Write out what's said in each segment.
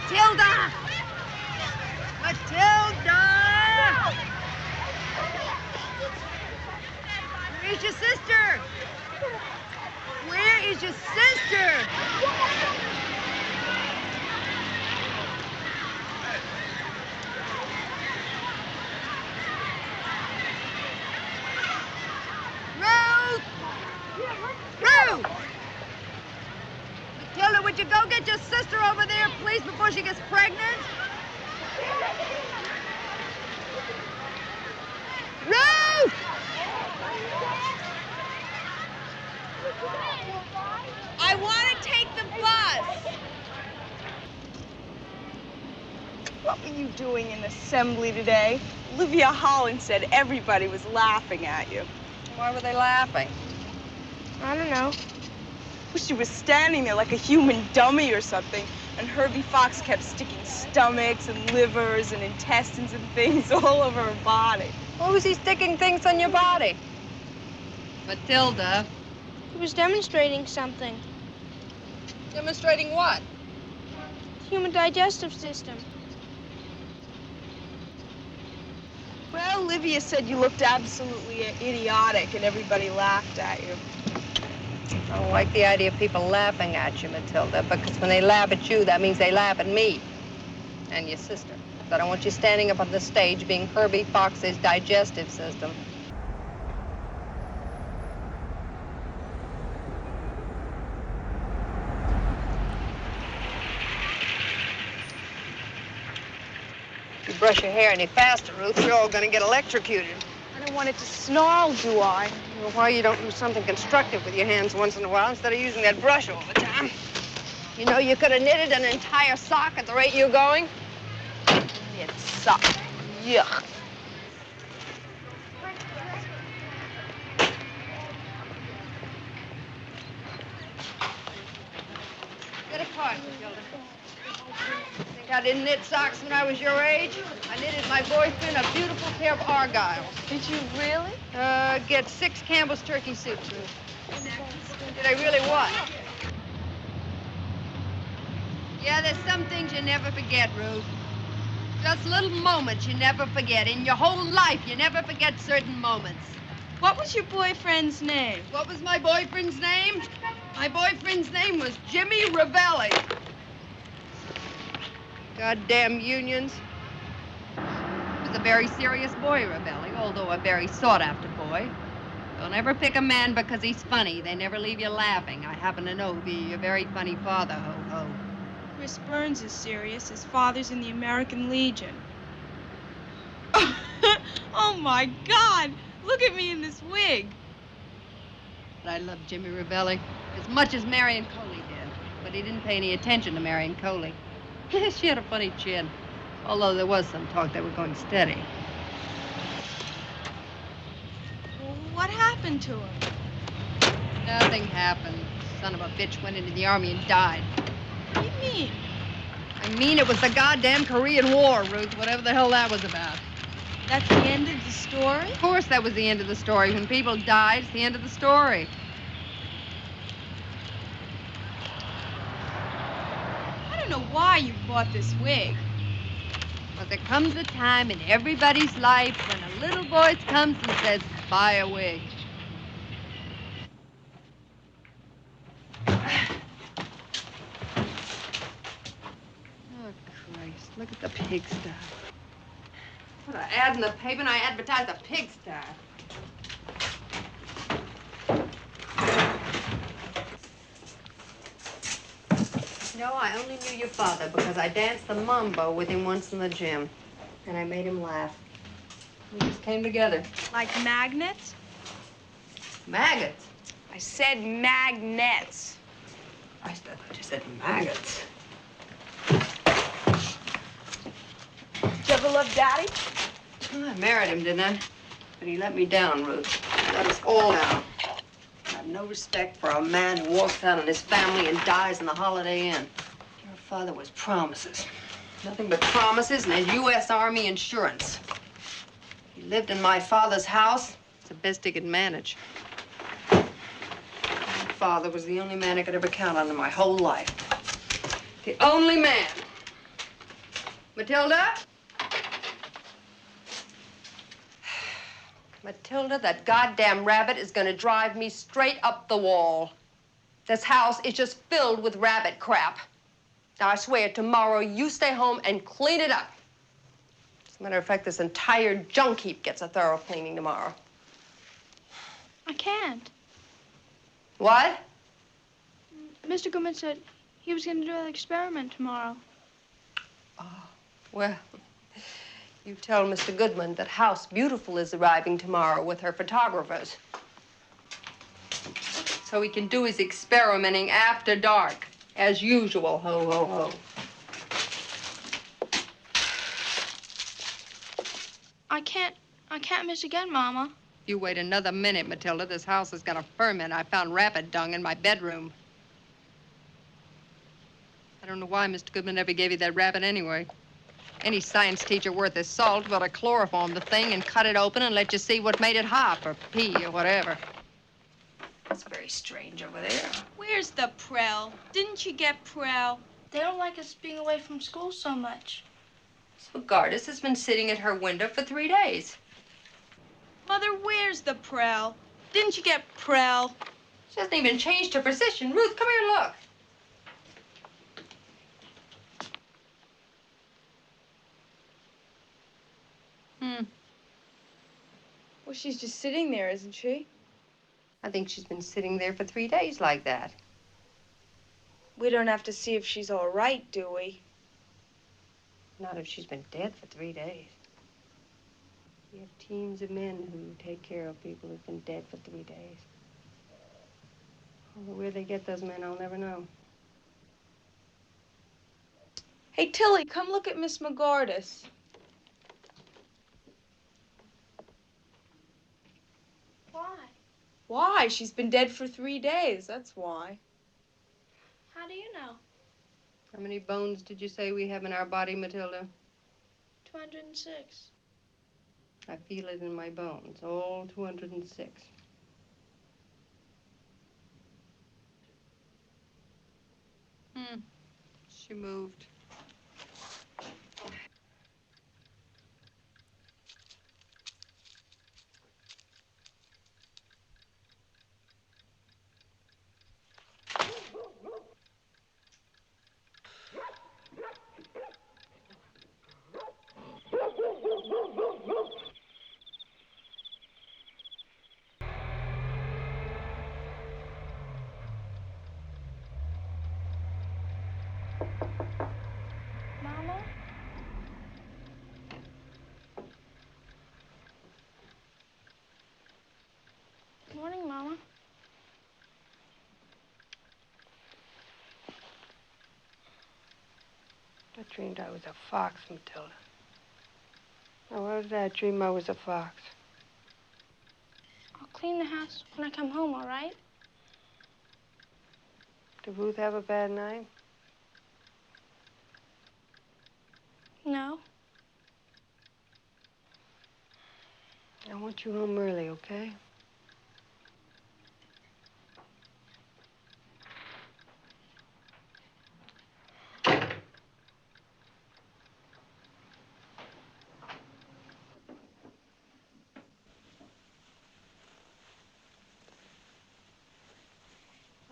Matilda! Matilda! Where's your sister? Where is your sister? Ruth! Ruth! Matilda, would you go get your sister over there, please, before she gets pregnant? Ruth! I want to take the bus. What were you doing in assembly today? Olivia Holland said everybody was laughing at you. Why were they laughing? I don't know. Well, she was standing there like a human dummy or something, and Herbie Fox kept sticking stomachs and livers and intestines and things all over her body. Why was he sticking things on your body? Matilda. He was demonstrating something. Demonstrating what? Human digestive system. Well, Olivia said you looked absolutely idiotic, and everybody laughed at you. I don't like the idea of people laughing at you, Matilda, because when they laugh at you, that means they laugh at me and your sister. I don't want you standing up on the stage being Herbie Fox's digestive system. If you brush your hair any faster, Ruth, you're all going to get electrocuted. I don't want it to snarl, do I? Well, why you don't do something constructive with your hands once in a while instead of using that brush all the time? You know, you could have knitted an entire sock at the rate you're going. It sucked. Yuck. Get a card, Matilda. Think I didn't knit socks when I was your age? I knitted my boyfriend a beautiful pair of Argyles. Did you really? Get 6 Campbell's turkey soups, Ruth. Did I really what? Yeah, there's some things you never forget, Ruth. Just little moments you never forget. In your whole life, you never forget certain moments. What was your boyfriend's name? What was my boyfriend's name? My boyfriend's name was Jimmy Ravelli. Goddamn unions. He was a very serious boy, Ravelli, although a very sought-after boy. Don't ever pick a man because he's funny. They never leave you laughing. I happen to know he's a very funny father, ho-ho. Chris Burns is serious. His father's in the American Legion. Oh, my God! Look at me in this wig. But I love Jimmy Ravelli as much as Marion Coley did. But he didn't pay any attention to Marion Coley. She had a funny chin, although there was some talk they were going steady. Well, what happened to him? Nothing happened. Son of a bitch went into the army and died. What do you mean? I mean, it was the goddamn Korean War, Ruth, whatever the hell that was about. That's the end of the story? Of course that was the end of the story. When people die, it's the end of the story. I don't know why you bought this wig. But there comes a time in everybody's life when a little voice comes and says, buy a wig. Look at the pigsty. What an ad in the paper, and I advertised a pigsty. No, I only knew your father because I danced the mambo with him once in the gym. And I made him laugh. We just came together. Like magnets? Maggots? I said magnets. I thought you said maggots. Did you ever love Daddy? Well, I married him, didn't I? But he let me down, Ruth. He let us all down. I have no respect for a man who walks out on his family and dies in the Holiday Inn. Your father was promises. Nothing but promises and his U.S. Army insurance. He lived in my father's house. It's the best he could manage. My father was the only man I could ever count on in my whole life. The only man. Matilda? Matilda, that goddamn rabbit is gonna drive me straight up the wall. This house is just filled with rabbit crap. Now, I swear, tomorrow you stay home and clean it up. As a matter of fact, this entire junk heap gets a thorough cleaning tomorrow. I can't. What? Mr. Goodman said he was going to do an experiment tomorrow. Oh, well, you tell Mr. Goodman that House Beautiful is arriving tomorrow with her photographers. So he can do his experimenting after dark, as usual. Ho, ho, ho. I can't miss again, Mama. You wait another minute, Matilda. This house is gonna ferment. I found rabbit dung in my bedroom. I don't know why Mr. Goodman ever gave you that rabbit anyway. Any science teacher worth his salt would have chloroformed the thing and cut it open and let you see what made it hop or pee or whatever. It's very strange over there. Where's the Prel? Didn't you get Prel? They don't like us being away from school so much. So Gardis has been sitting at her window for 3 days. Mother, where's the Prel? Didn't you get Prel? She hasn't even changed her position. Ruth, come here and look. Well, she's just sitting there, isn't she? I think she's been sitting there for 3 days like that. We don't have to see if she's all right, do we? Not if she's been dead for 3 days. We have teams of men who take care of people who've been dead for 3 days. Although where they get those men, I'll never know. Hey, Tilly, come look at Miss McGardis. Why? Why? She's been dead for 3 days, that's why. How do you know? How many bones did you say we have in our body, Matilda? 206. I feel it in my bones, all 206. She moved. Mama? Morning, Mama. I dreamed I was a fox, Matilda. Now, why did I dream I was a fox? I'll clean the house when I come home, all right? Did Ruth have a bad night? No. I want you home early, okay?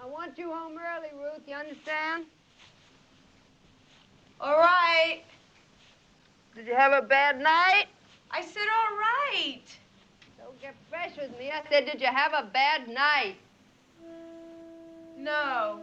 I want you home early, Ruth, you understand? All right. Did you have a bad night? I said all right. Don't get fresh with me. I said, did you have a bad night? No.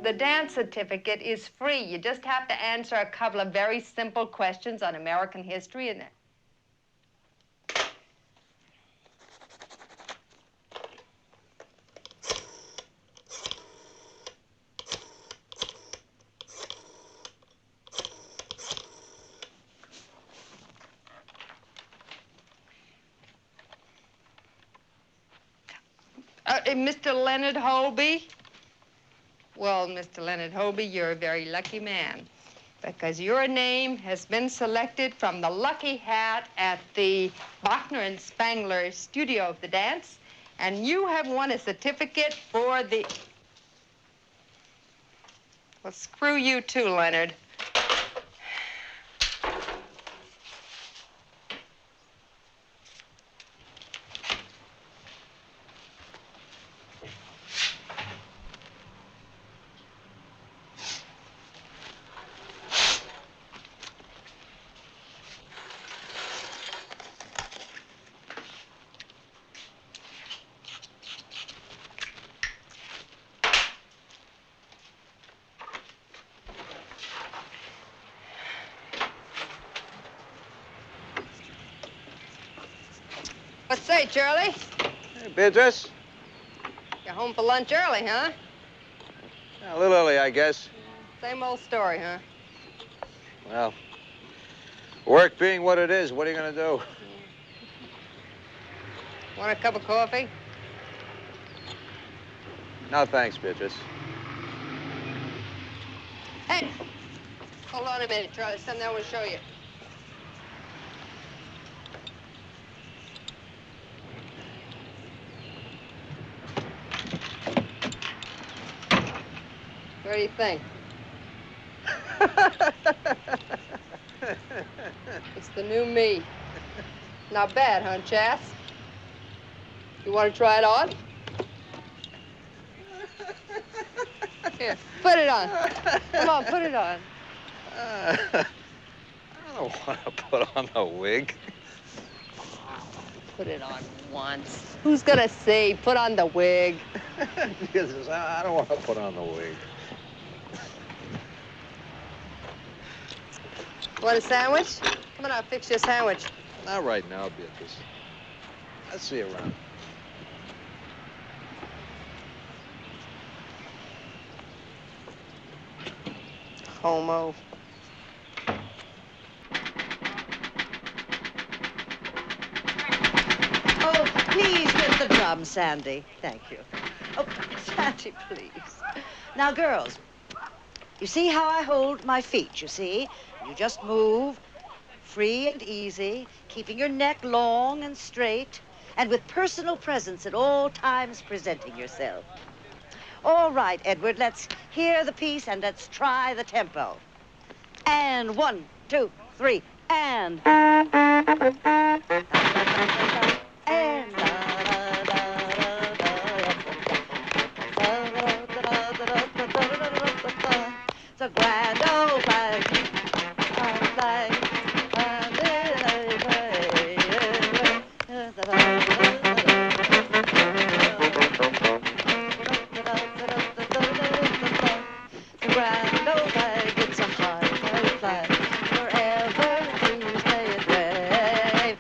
The dance certificate is free. You just have to answer a couple of very simple questions on American history and... Mr. Leonard Holby? Well, Mr. Leonard Holby, you're a very lucky man because your name has been selected from the lucky hat at the Bachner and Spangler studio of the dance, and you have won a certificate for the... Well, screw you too, Leonard. What say, Charlie? Hey, Beatrice. You're home for lunch early, huh? Yeah, a little early, I guess. Same old story, huh? Well, work being what it is, what are you going to do? Want a cup of coffee? No, thanks, Beatrice. Hey, hold on a minute, Charlie. Something I want to show you. What do you think? It's the new me. Not bad, huh, Chas? You want to try it on? Here, put it on. Come on, put it on. I don't want to put on the wig. Put it on once. Who's gonna see? Put on the wig. Jesus, I don't want to put on the wig. Want a sandwich? Come on, I'll fix you a sandwich. Not right now, Beatrice. I'll see you around. Homo. Oh, please get the drum, Sandy. Thank you. Oh, Sandy, please. Now, girls, you see how I hold my feet, you see? You just move, free and easy, keeping your neck long and straight, and with personal presence at all times presenting yourself. All right, Edward, let's hear the piece and let's try the tempo. And 1, 2, 3, and... It's a grand old flag, flag, the grand old flag, it's a high flag, forever to stay it wave.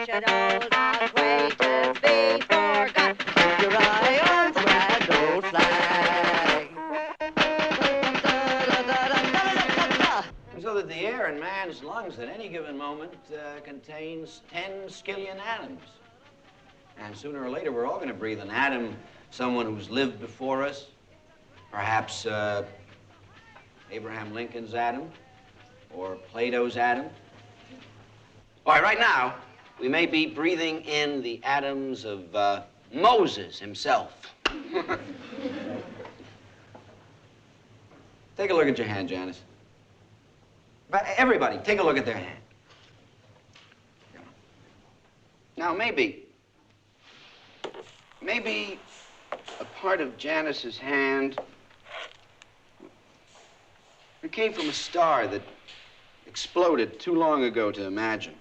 Should old acquaintance be forgot, keep your eye on the grand old flag. So that the air in man's lungs at any given moment contains 10 skillion atoms. And sooner or later, we're all going to breathe an atom, someone who's lived before us, perhaps Abraham Lincoln's atom, or Plato's atom. All right, right now, we may be breathing in the atoms of Moses himself. Take a look at your hand, Janice. But everybody, take a look at their hand. Now, maybe a part of Janice's hand it came from a star that exploded too long ago to imagine.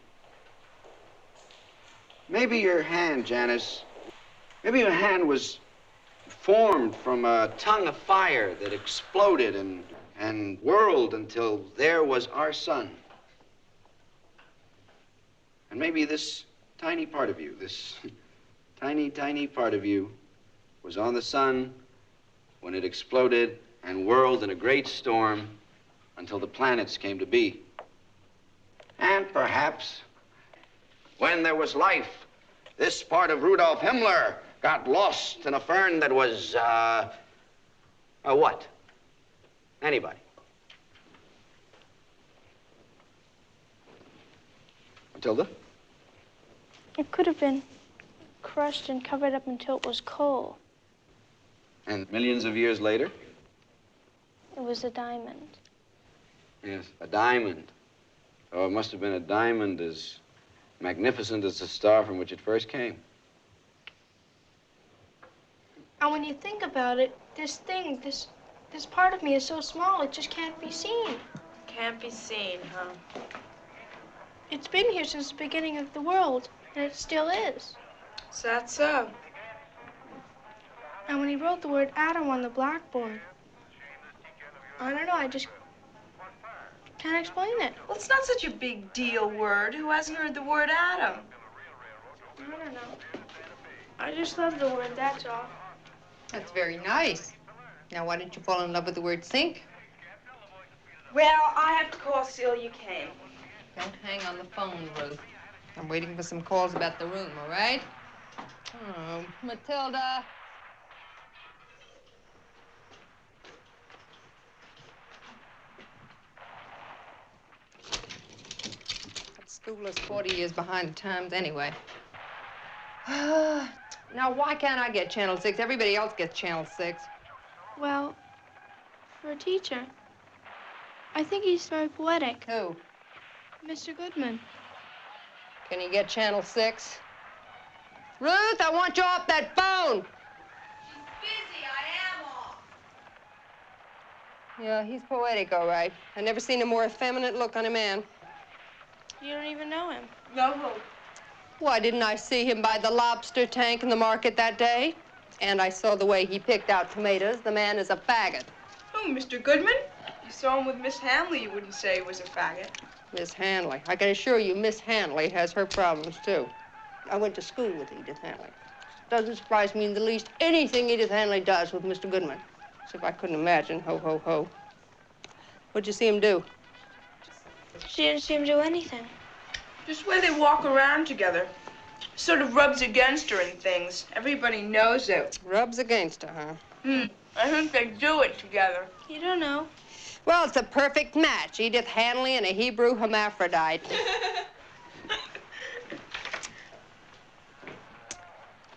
Maybe your hand, Janice, maybe your hand was formed from a tongue of fire that exploded and whirled until there was our sun. And maybe this tiny part of you, this tiny, tiny part of you, was on the sun when it exploded and whirled in a great storm until the planets came to be. And perhaps when there was life, this part of Rudolf Himmler got lost in a fern that was, a what? Anybody? Matilda? It could have been crushed and covered up until it was coal. And millions of years later? It was a diamond. Yes, a diamond. Oh, it must have been a diamond as magnificent as the star from which it first came. And when you think about it, this part of me is so small, it just can't be seen. Can't be seen, huh? It's been here since the beginning of the world, and it still is. Is that so? And when he wrote the word atom on the blackboard, I don't know, I just can't explain it. Well, it's not such a big deal word. Who hasn't heard the word atom? I don't know. I just love the word, that's all. That's very nice. Now, why didn't you fall in love with the word sink? Well, I have to call Celia came. Don't hang on the phone, Ruth. I'm waiting for some calls about the room, all right? Oh, Matilda. That school is 40 years behind the times anyway. Now, why can't I get Channel 6? Everybody else gets Channel 6. Well, for a teacher, I think he's very poetic. Who? Mr. Goodman. Can you get Channel 6? Ruth, I want you off that phone. Busy, I am off. Yeah, he's poetic, all right. I've never seen a more effeminate look on a man. You don't even know him. No hope. Why didn't I see him by the lobster tank in the market that day? And I saw the way he picked out tomatoes. The man is a faggot. Oh, Mr. Goodman? You saw him with Miss Hanley, you wouldn't say he was a faggot. Miss Hanley. I can assure you Miss Hanley has her problems, too. I went to school with Edith Hanley. Doesn't surprise me in the least anything Edith Hanley does with Mr. Goodman. As if I couldn't imagine. Ho, ho, ho. What'd you see him do? She didn't see him do anything. Just where they walk around together. Sort of rubs against her and things. Everybody knows it. Rubs against her, huh? I think they do it together. You don't know. Well, it's a perfect match. Edith Hanley and a Hebrew hermaphrodite.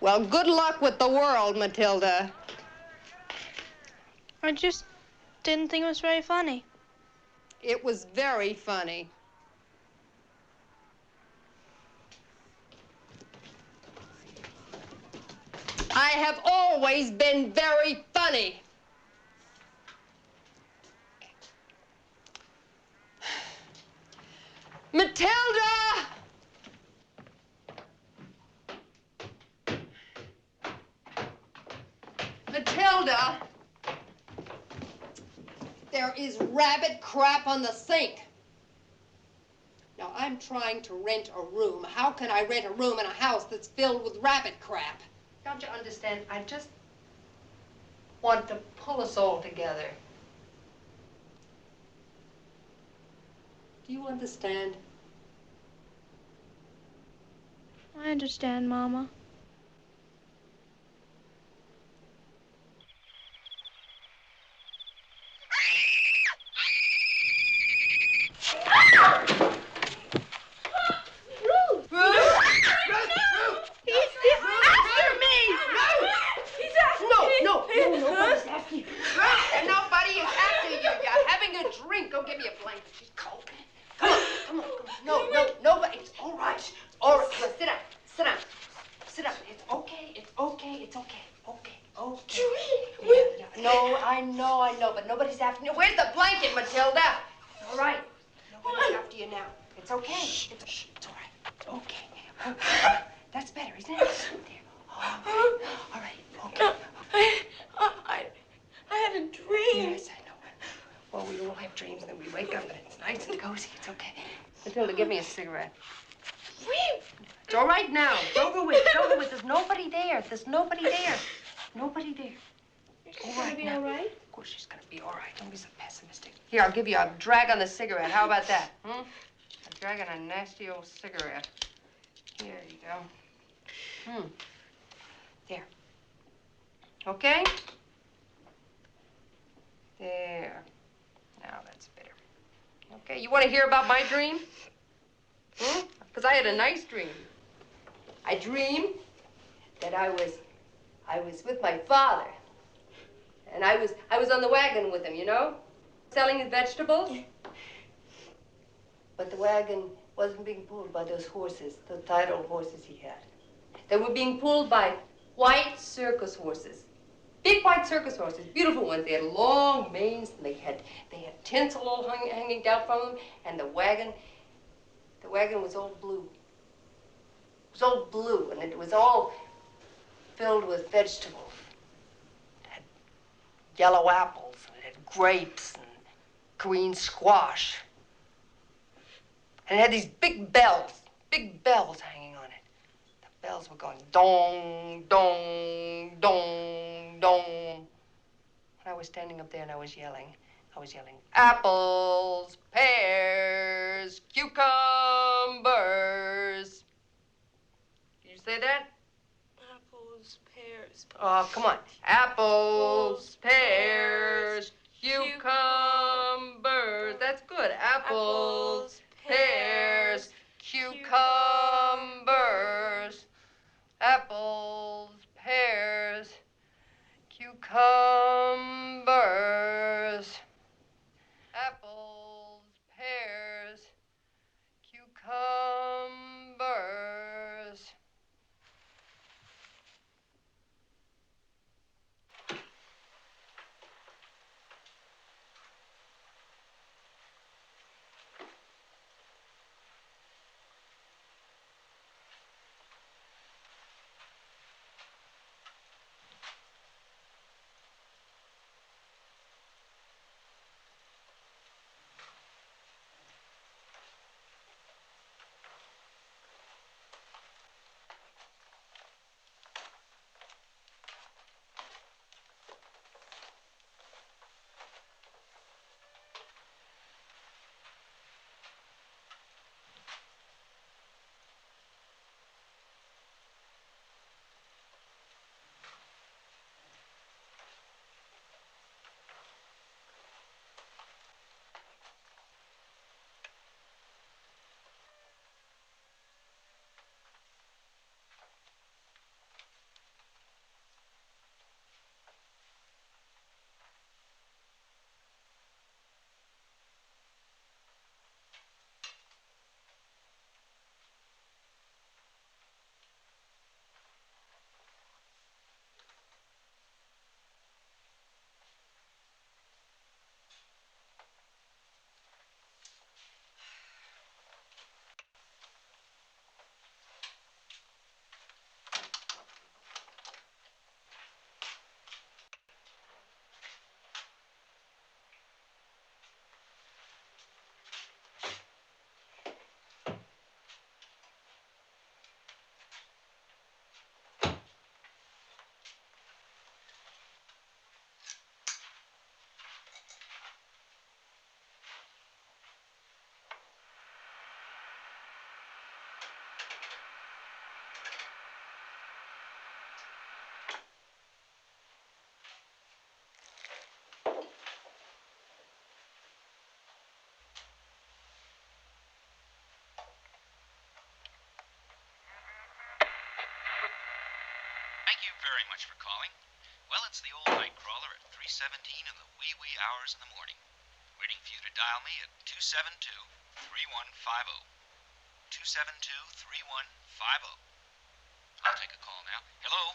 Well, good luck with the world, Matilda. I just didn't think it was very funny. It was very funny. I have always been very funny. Matilda! Matilda! There is rabbit crap on the sink. Now, I'm trying to rent a room. How can I rent a room in a house that's filled with rabbit crap? Don't you understand? I just want to pull us all together. Do you understand? I understand, Mama. I know, but nobody's after you. Where's the blanket, Matilda? All right. Nobody's after you now. It's okay. It's all right. It's okay. Okay. That's cigarette. It's all right now. Don't go with. Don't go with. There's nobody there. There's nobody there. Nobody there. She's gonna be all right? Of course she's gonna be all right. Don't be so pessimistic. Here, I'll give you a drag on the cigarette. How about that? Hmm? A drag on a nasty old cigarette. Here you go. There. Okay? There. Now that's better. Okay, you want to hear about my dream? Because I had a nice dream. I dreamed that I was with my father. And I was on the wagon with him, you know, selling his vegetables. But the wagon wasn't being pulled by those horses, the tight old horses he had. They were being pulled by white circus horses. Big white circus horses, beautiful ones. They had long manes, and they had tinsel all hanging down from them, and the wagon was all blue. It was all blue, and it was all filled with vegetables. It had yellow apples, and it had grapes, and green squash. And it had these big bells hanging on it. The bells were going dong, dong, dong, dong. And I was standing up there and I was yelling, apples, pears, cucumbers. Did you say that? Apples, pears. Oh, come on. Apples, pears, cucumbers. That's good. Apples, pears, cucumbers. Apples, pears, cucumbers. Apples, pears, cucumbers. Thank you very much for calling. Well, it's the old night crawler at 3:17 in the wee hours in the morning. Waiting for you to dial me at 272-3150. 272-3150. I'll take a call now. Hello?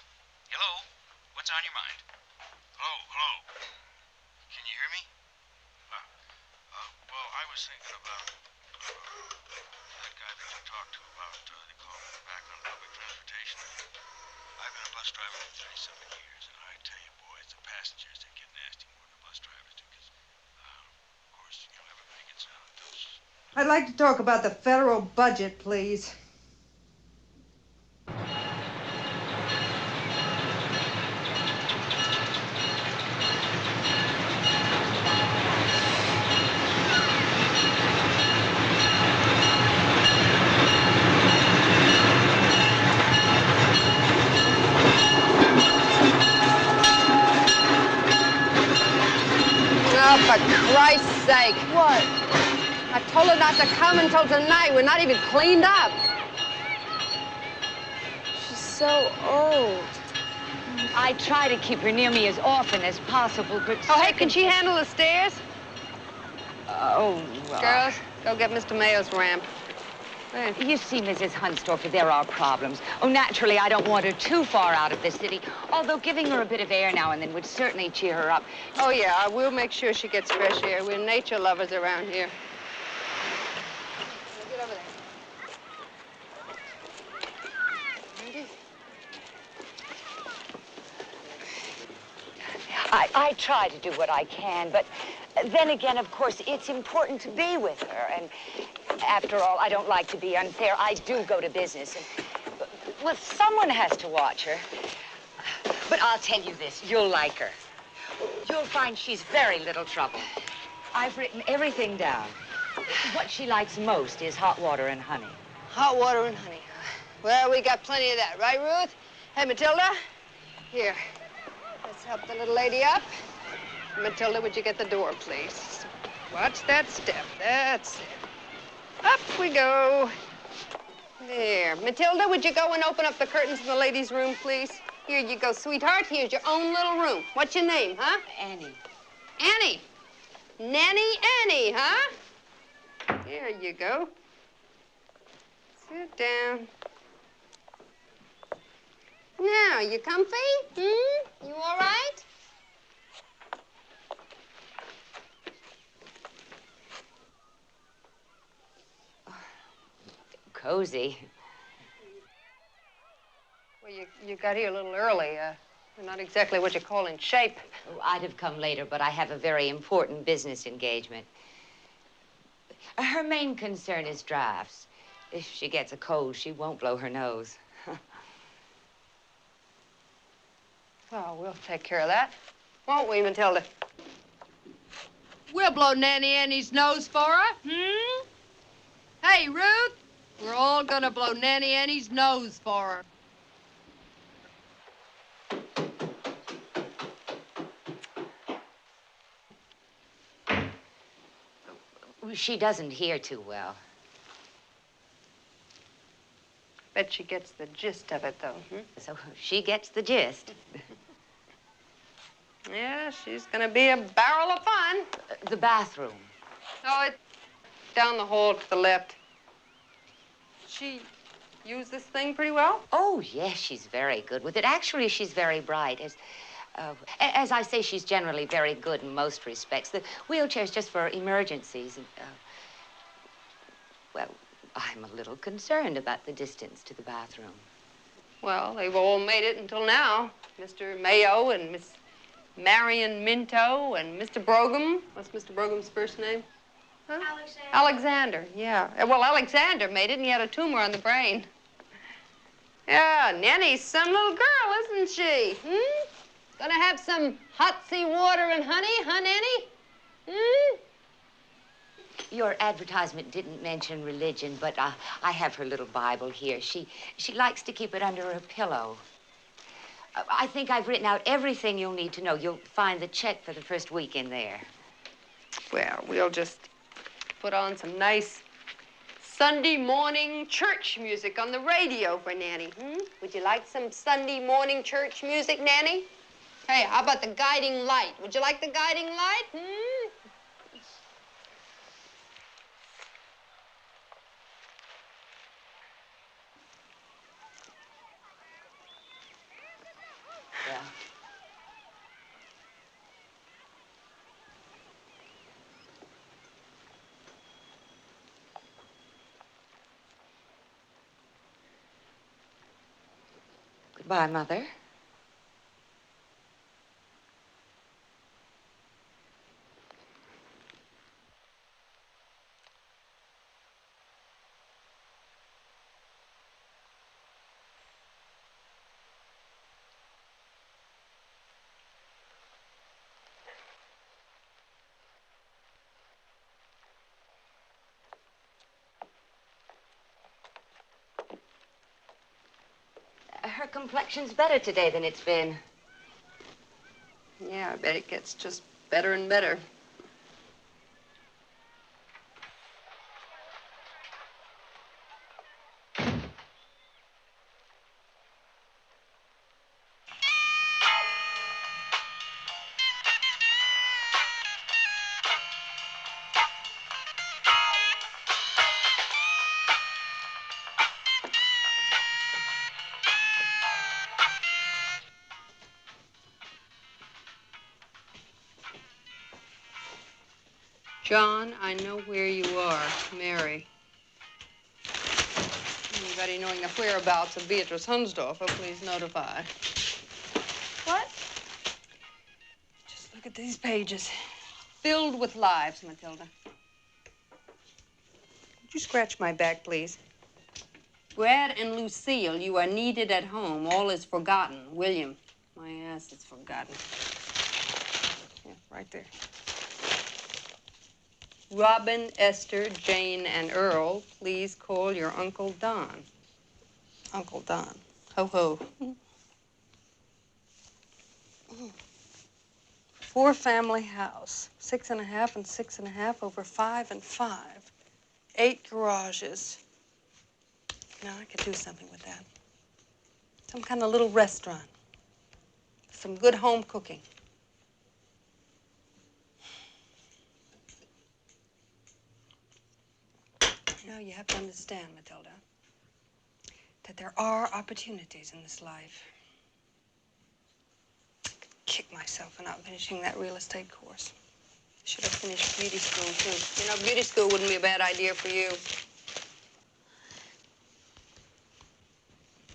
Hello? What's on your mind? Hello? Can you hear me? Well, I was thinking about that guy that you talked to about the call back on public transportation. I've been a bus driver for 37 years, and I tell you, boys, the passengers, they get nasty more than the bus drivers do, because, of course, everybody gets on those I'd like to talk about the federal budget, please. Oh, for Christ's sake. What? I told her not to come until tonight. We're not even cleaned up. She's so old. I try to keep her near me as often as possible, but... Oh, hey, can she handle the stairs? Oh, Girls, go get Mr. Mayo's ramp. There. You see, Mrs. Hunsdorfer, there are problems. Oh, naturally, I don't want her too far out of the city, although giving her a bit of air now and then would certainly cheer her up. Oh, yeah, I will make sure she gets fresh air. We're nature lovers around here. Get over there. I try to do what I can, but then again, of course, it's important to be with her. And after all, I don't like to be unfair. I do go to business. And, well, someone has to watch her. But I'll tell you this, you'll like her. You'll find she's very little trouble. I've written everything down. What she likes most is hot water and honey. Hot water and honey. Well, we got plenty of that, right, Ruth? Hey, Matilda, here. Let's help the little lady up. Matilda, would you get the door, please? Watch that step. That's it. Up we go. There. Matilda, would you go and open up the curtains in the ladies' room, please? Here you go, sweetheart. Here's your own little room. What's your name, huh? Annie. Annie. Nanny Annie, huh? There you go. Sit down. Now, you comfy? You all right? Cozy. Well, you got here a little early. You're not exactly what you call in shape. Oh, I'd have come later, but I have a very important business engagement. Her main concern is drafts. If she gets a cold, she won't blow her nose. Oh, we'll take care of that. Won't we, Matilda? We'll blow Nanny Annie's nose for her, Hey, Ruth, we're all gonna blow Nanny Annie's nose for her. She doesn't hear too well. Bet she gets the gist of it, though, So she gets the gist. Yeah, she's gonna be a barrel of fun. The bathroom. Oh, it's down the hall to the left. She used this thing pretty well? Oh, yes, she's very good with it. Actually, she's very bright. As I say, she's generally very good in most respects. The wheelchair's just for emergencies. And, well, I'm a little concerned about the distance to the bathroom. Well, they've all made it until now. Mr. Mayo and Miss Marion Minto and Mr. Brougham. What's Mr. Brogham's first name? Huh? Alexander. Alexander, yeah. Well, Alexander made it, and he had a tumor on the brain. Yeah, Nanny's some little girl, isn't she? Gonna have some hot sea water and honey, huh, Nanny? Your advertisement didn't mention religion, but I have her little Bible here. She likes to keep it under her pillow. I think I've written out everything you'll need to know. You'll find the check for the first week in there. Well, we'll just put on some nice Sunday morning church music on the radio for Nanny. Would you like some Sunday morning church music, Nanny? Hey, how about the guiding light? Would you like the guiding light? Yeah. Goodbye, Mother. her complexion's better today than it's been. Yeah, I bet it gets just better and better. John, I know where you are. Mary. Anybody knowing the whereabouts of Beatrice Hunsdorfer, please notify. What? Just look at these pages. Filled with lives, Matilda. Would you scratch my back, please? Brad and Lucille, you are needed at home. All is forgotten. William, my ass is forgotten. Yeah, right there. Robin, Esther, Jane, and Earl, please call your Uncle Don. Uncle Don. Ho, ho. 4-family house. 6.5 and 6.5 over 5 and 5. 8 garages. Now I could do something with that. Some kind of little restaurant. Some good home cooking. You know, you have to understand, Matilda, that there are opportunities in this life. I could kick myself for not finishing that real estate course. I should have finished beauty school, too. You know, beauty school wouldn't be a bad idea for you.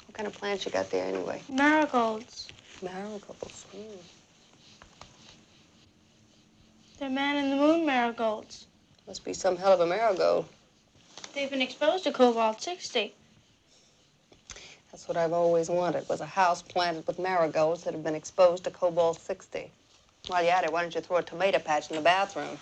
What kind of plants you got there, anyway? Marigolds. Marigolds. Mm. They're man-in-the-moon marigolds. Must be some hell of a marigold. They've been exposed to cobalt-60. That's what I've always wanted, was a house planted with marigolds that have been exposed to cobalt-60. While you're at it, why don't you throw a tomato patch in the bathroom?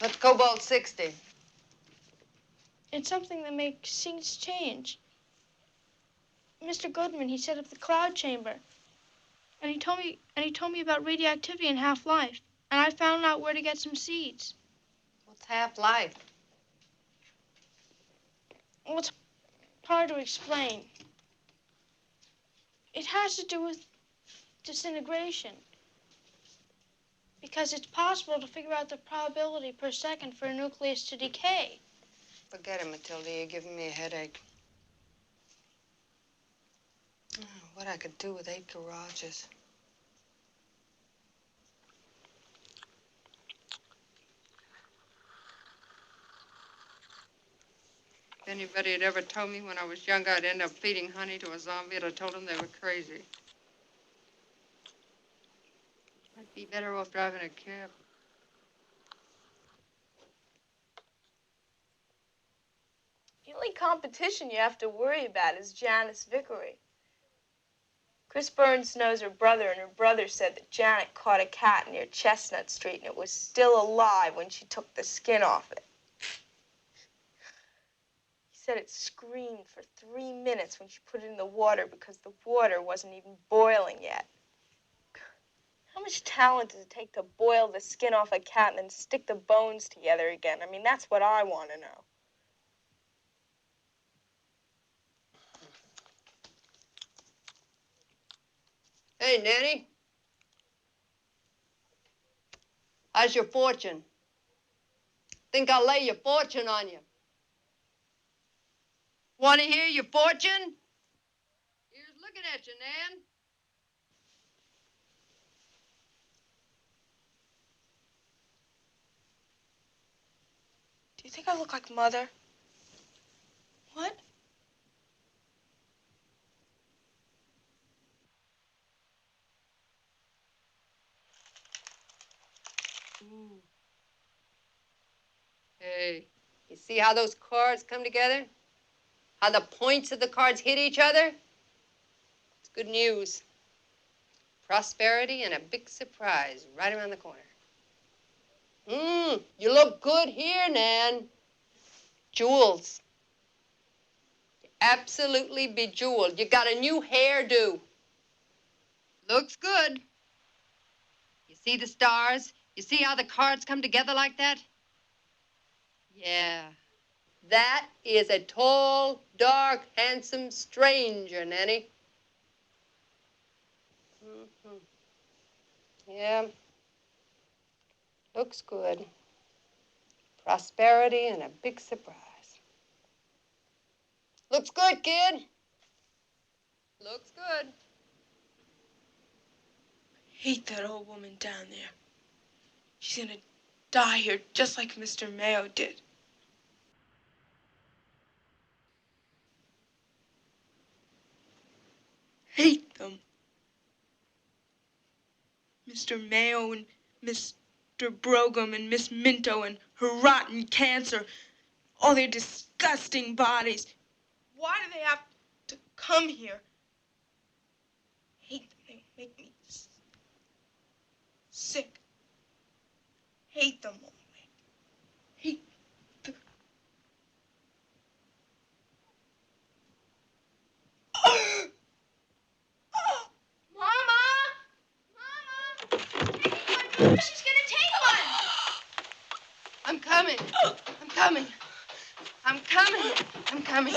What's cobalt-60? It's something that makes things change. Mr. Goodman, he set up the cloud chamber. And he told me about radioactivity and half-life. And I found out where to get some seeds. What's half-life? Well, it's hard to explain. It has to do with disintegration. Because it's possible to figure out the probability per second for a nucleus to decay. Forget it, Matilda. You're giving me a headache. Oh, what I could do with 8 garages. If anybody had ever told me when I was younger I'd end up feeding honey to a zombie, I'd have told them they were crazy. I'd be better off driving a cab. The only competition you have to worry about is Janice Vickery. Chris Burns knows her brother, and her brother said that Janet caught a cat near Chestnut Street, and it was still alive when she took the skin off it. He said it screamed for 3 minutes when she put it in the water because the water wasn't even boiling yet. How much talent does it take to boil the skin off a cat and then stick the bones together again? I mean, that's what I want to know. Hey, Nanny. How's your fortune? Think I'll lay your fortune on you. Want to hear your fortune? Here's looking at you, Nan. Do you think I look like Mother? What? Ooh. Hey, you see how those cards come together? How the points of the cards hit each other? It's good news. Prosperity and a big surprise right around the corner. You look good here, Nan. Jewels. Absolutely bejeweled. You got a new hairdo. Looks good. You see the stars? You see how the cards come together like that? Yeah. That is a tall, dark, handsome stranger, Nanny. Yeah. Looks good. Prosperity and a big surprise. Looks good, kid. Looks good. Hate that old woman down there. She's gonna die here just like Mr. Mayo did. Hate them. Mr. Mayo and Mr. Brougham and Miss Minto and her rotten cancer. All their disgusting bodies. Why do they have to come here? Hate them. They make me sick. Hate them all. Hate them. Mama! Mama! She's gonna take one! I'm coming. I'm coming. I'm coming. I'm coming.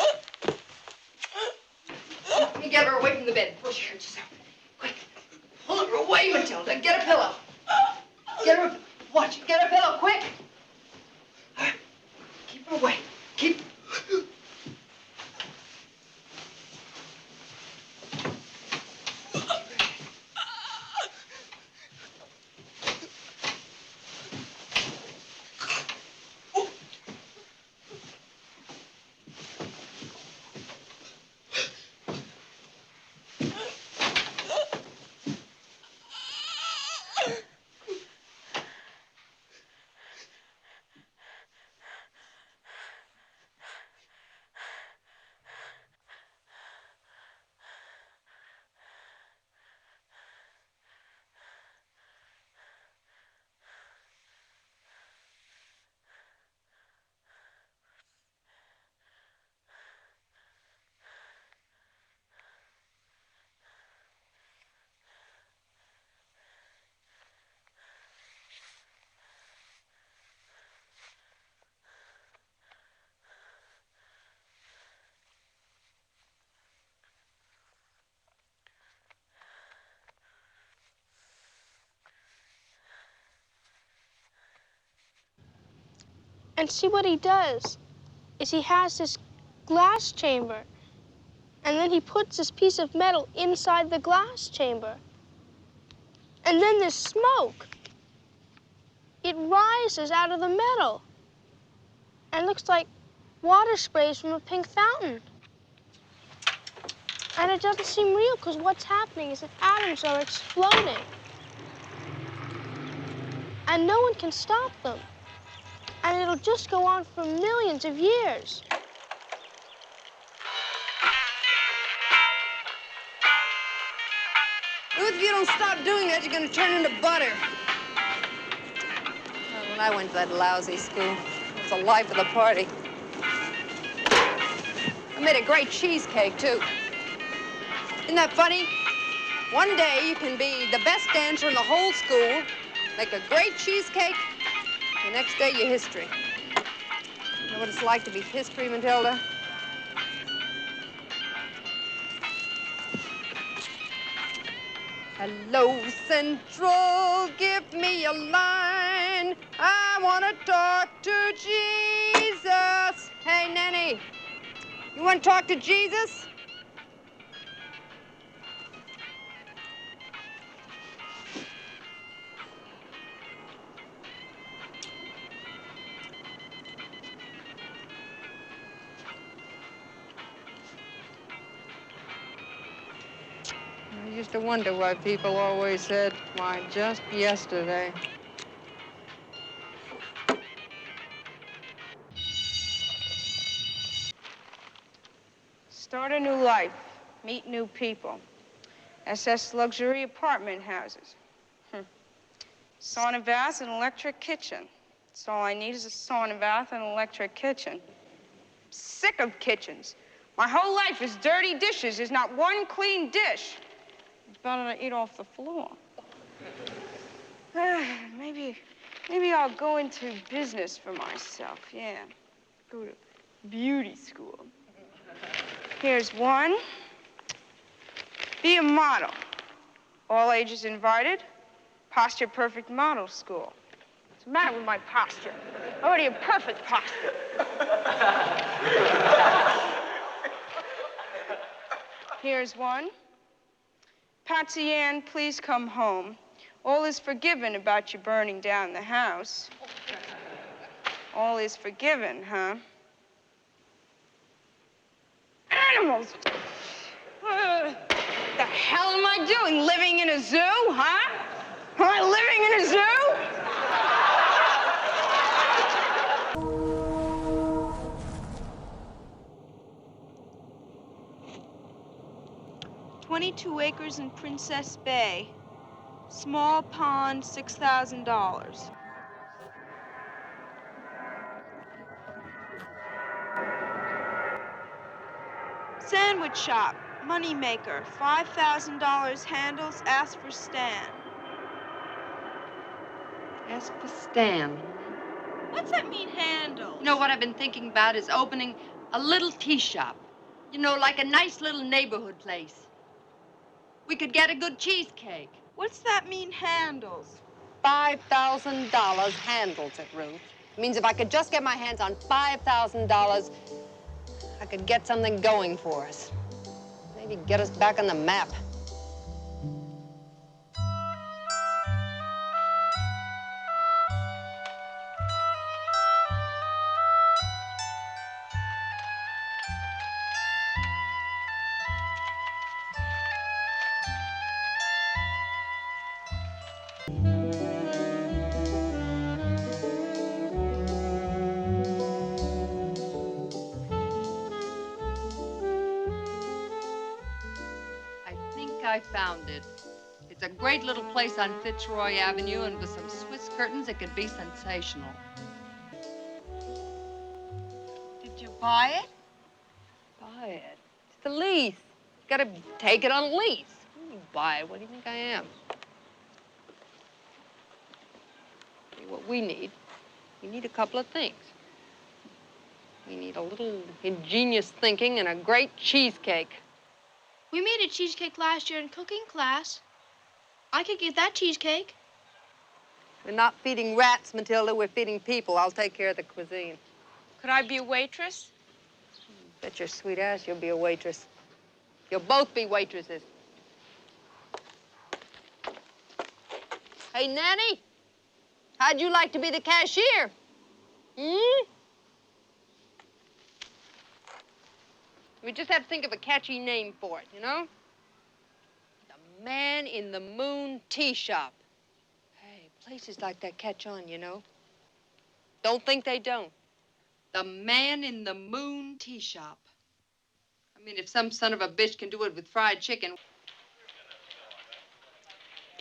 Let me get her away from the bed before she hurts herself. Quick. Pull her away, Matilda. Get a pillow. Get her a pillow. Watch it. Get a pillow, quick. Keep her away. Keep. And see what he does is he has this glass chamber, and then he puts this piece of metal inside the glass chamber. And then this smoke, it rises out of the metal and looks like water sprays from a pink fountain. And it doesn't seem real because what's happening is that atoms are exploding. And no one can stop them. And it'll just go on for millions of years. Ruth, if you don't stop doing that, you're going to turn into butter. Well, when I went to that lousy school, it was the life of the party. I made a great cheesecake, too. Isn't that funny? One day you can be the best dancer in the whole school, make a great cheesecake, the next day you're history. You know what it's like to be history, Matilda? Hello, Central, give me a line. I want to talk to to Jesus. Hey, Nanny, you want to talk to Jesus? I used to wonder why people always said, why, just yesterday. Start a new life. Meet new people. SS luxury apartment houses. Sauna bath and electric kitchen. That's all I need is a sauna bath and electric kitchen. Sick of kitchens. My whole life is dirty dishes. There's not one clean dish. It's better to eat off the floor. Maybe I'll go into business for myself, yeah. Go to beauty school. Here's one. Be a model. All ages invited. Posture perfect model school. What's the matter with my posture? Already a perfect posture. Here's one. Patsy Ann, please come home. All is forgiven about you burning down the house. All is forgiven, huh? Animals! The hell am I doing? Living in a zoo, huh? Am I living in a zoo? 22 acres in Princess Bay. Small pond, $6,000. Sandwich shop, moneymaker, $5,000 handles, ask for Stan. Ask for Stan. What's that mean, handle? You know what I've been thinking about is opening a little tea shop. You know, like a nice little neighborhood place. We could get a good cheesecake. What's that mean, handles? $5,000 handles it, Ruth. It means if I could just get my hands on $5,000, I could get something going for us. Maybe get us back on the map. I found it. It's a great little place on Fitzroy Avenue, and with some Swiss curtains, it could be sensational. Did you buy it? Buy it? It's the lease. You gotta take it on lease. You buy it. What do you think I am? What we need a couple of things. We need a little ingenious thinking and a great cheesecake. We made a cheesecake last year in cooking class. I could get that cheesecake. We're not feeding rats, Matilda. We're feeding people. I'll take care of the cuisine. Could I be a waitress? Bet your sweet ass you'll be a waitress. You'll both be waitresses. Hey, Nanny, how'd you like to be the cashier? We just have to think of a catchy name for it, you know? The Man in the Moon Tea Shop. Hey, places like that catch on, you know? Don't think they don't. The Man in the Moon Tea Shop. I mean, if some son of a bitch can do it with fried chicken.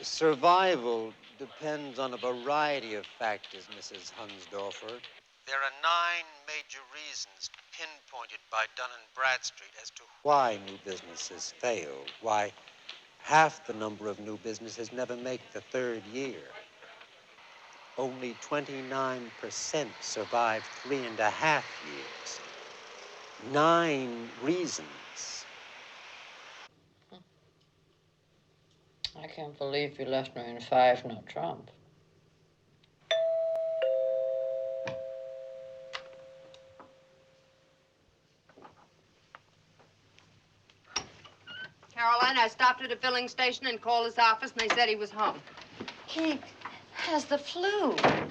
Survival depends on a variety of factors, Mrs. Hunsdorfer. There are 9 major reasons pinpointed by Dun & Bradstreet as to why new businesses fail, why half the number of new businesses never make the 3rd year. Only 29% survive 3.5 years. 9 reasons. I can't believe you left me in 5 no trump. I stopped at a filling station and called his office, and they said he was home. He has the flu. I'm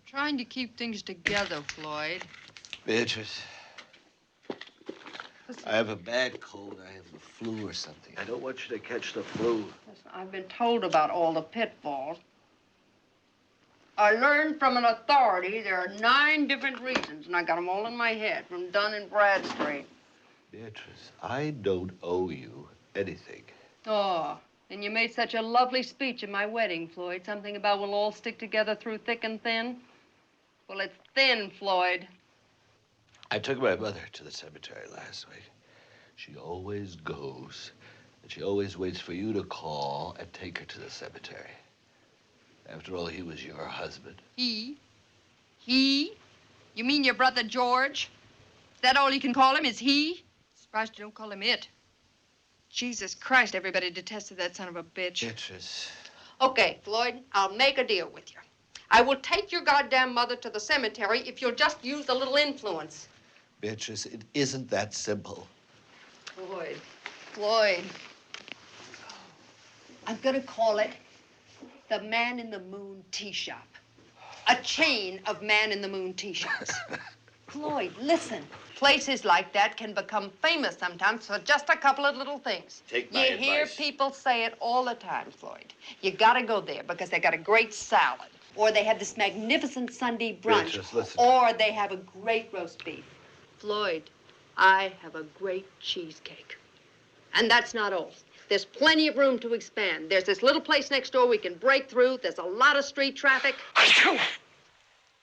trying to keep things together, Floyd. Beatrice, I have a bad cold. I have the flu or something. I don't want you to catch the flu. Listen, I've been told about all the pitfalls. I learned from an authority there are 9 different reasons, and I got them all in my head from Dunn and Bradstreet. Beatrice, I don't owe you anything. Oh, and you made such a lovely speech at my wedding, Floyd. Something about we'll all stick together through thick and thin. Well, it's thin, Floyd. I took my mother to the cemetery last week. She always goes, and she always waits for you to call and take her to the cemetery. After all, he was your husband. He? He? You mean your brother George? Is that all you can call him, is he? Surprised you don't call him it. Jesus Christ, everybody detested that son of a bitch. Beatrice. Okay, Floyd, I'll make a deal with you. I will take your goddamn mother to the cemetery if you'll just use a little influence. Beatrice, it isn't that simple. Floyd. I'm gonna call it the Man in the Moon Tea Shop. A chain of Man in the Moon tea shops. Floyd, listen. Places like that can become famous sometimes for just a couple of little things. Take my You hear advice. people say it all the time, Floyd. You gotta go there because they got a great salad, or they have this magnificent Sunday brunch, Beatrice, listen. or they have a great roast beef. Floyd, I have a great cheesecake. And that's not all. There's plenty of room to expand. There's this little place next door we can break through. There's a lot of street traffic.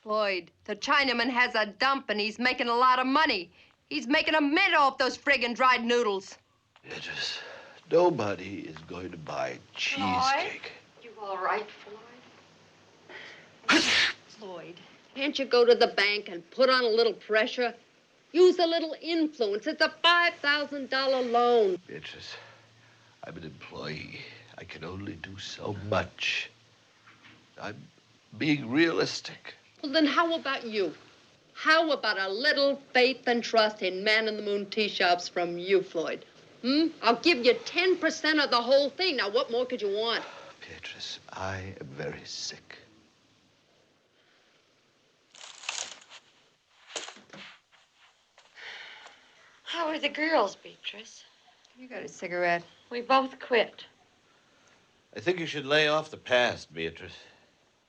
Floyd, the Chinaman has a dump and he's making a lot of money. He's making a mint off those friggin' dried noodles. Beatrice, nobody is going to buy cheesecake. You all right, Floyd? Floyd, can't you go to the bank and put on a little pressure? Use a little influence. It's a $5,000 loan. Beatrice, I'm an employee. I can only do so much. I'm being realistic. Well, then how about you? How about a little faith and trust in Man in the Moon tea shops from you, Floyd? I'll give you 10% of the whole thing. Now, what more could you want? Beatrice, I am very sick. How are the girls, Beatrice? You got a cigarette. We both quit. I think you should lay off the past, Beatrice.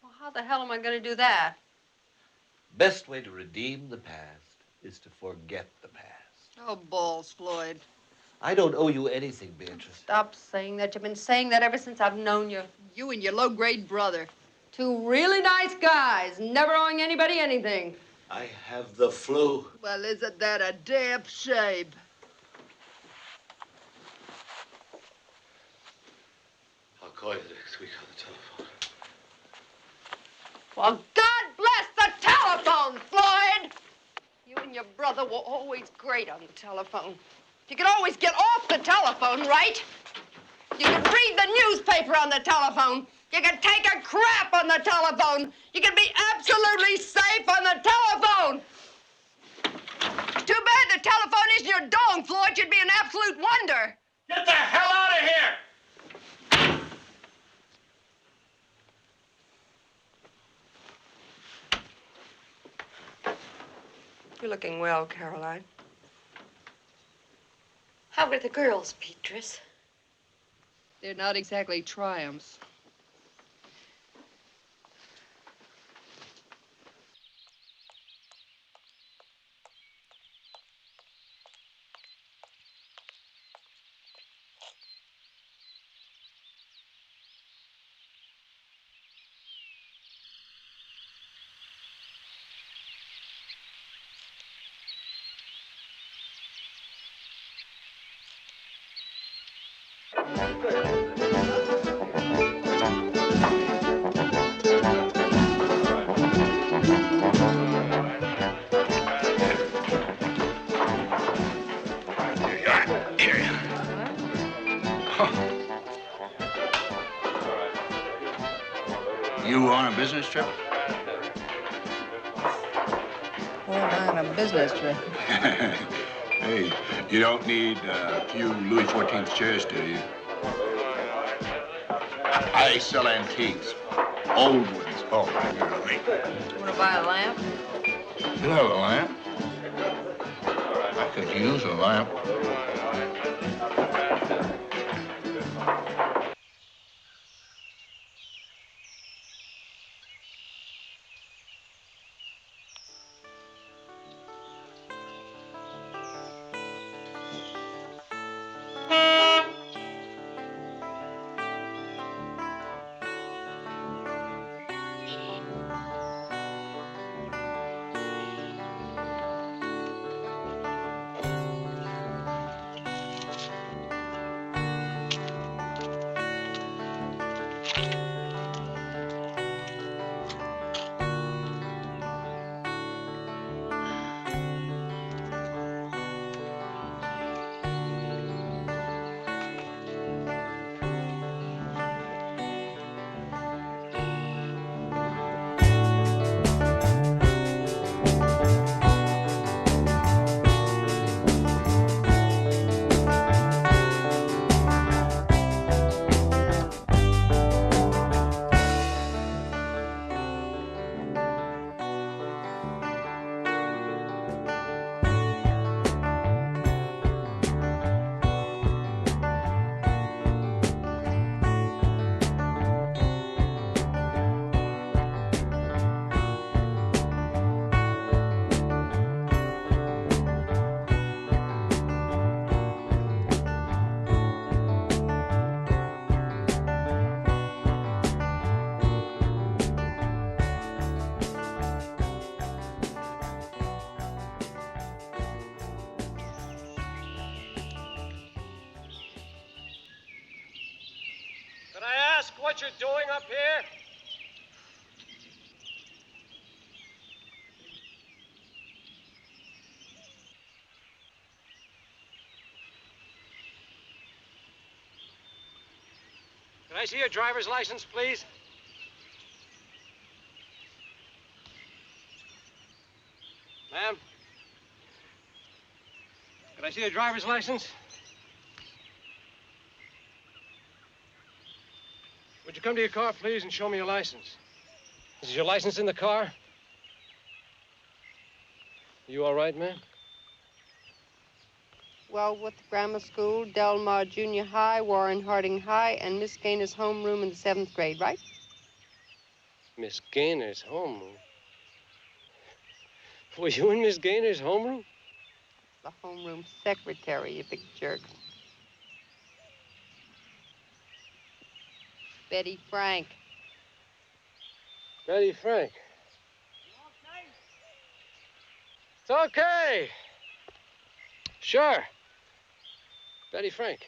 Well, how the hell am I going to do that? Best way to redeem the past is to forget the past. Oh, balls, Floyd. I don't owe you anything, Beatrice. Stop saying that. You've been saying that ever since I've known you. You and your low-grade brother. 2 really nice guys, never owing anybody anything. I have the flu. Well, isn't that a damn shame? I'll call you next week on the telephone. Well, God bless the telephone, Floyd! You and your brother were always great on the telephone. You could always get off the telephone, right? You could read the newspaper on the telephone. You could take a crap on the telephone. You could be absolutely safe on the telephone. Too bad the telephone isn't your dome, Floyd. You'd be an absolute wonder. Get the hell out of here! You're looking well, Caroline. How are the girls, Beatrice? They're not exactly triumphs. You on a business trip? Well, on a business trip. Hey, you don't need a few Louis XIV chairs, do you? I sell antiques. Old ones. Oh, girl. You want to buy a lamp? You have a lamp? I could use a lamp. Can I ask what you're doing up here? Can I see your driver's license, please? Ma'am? Can I see your driver's license? Would you come to your car, please, and show me your license? Is your license in the car? You all right, ma'am? Wellwood Grammar School, Delmar Junior High, Warren Harding High, and Miss Gaynor's homeroom in the 7th grade, right? Miss Gaynor's homeroom? Were you in Miss Gaynor's homeroom? The homeroom secretary, you big jerk. Betty Frank. Betty Frank. It's okay. Sure. Betty Frank.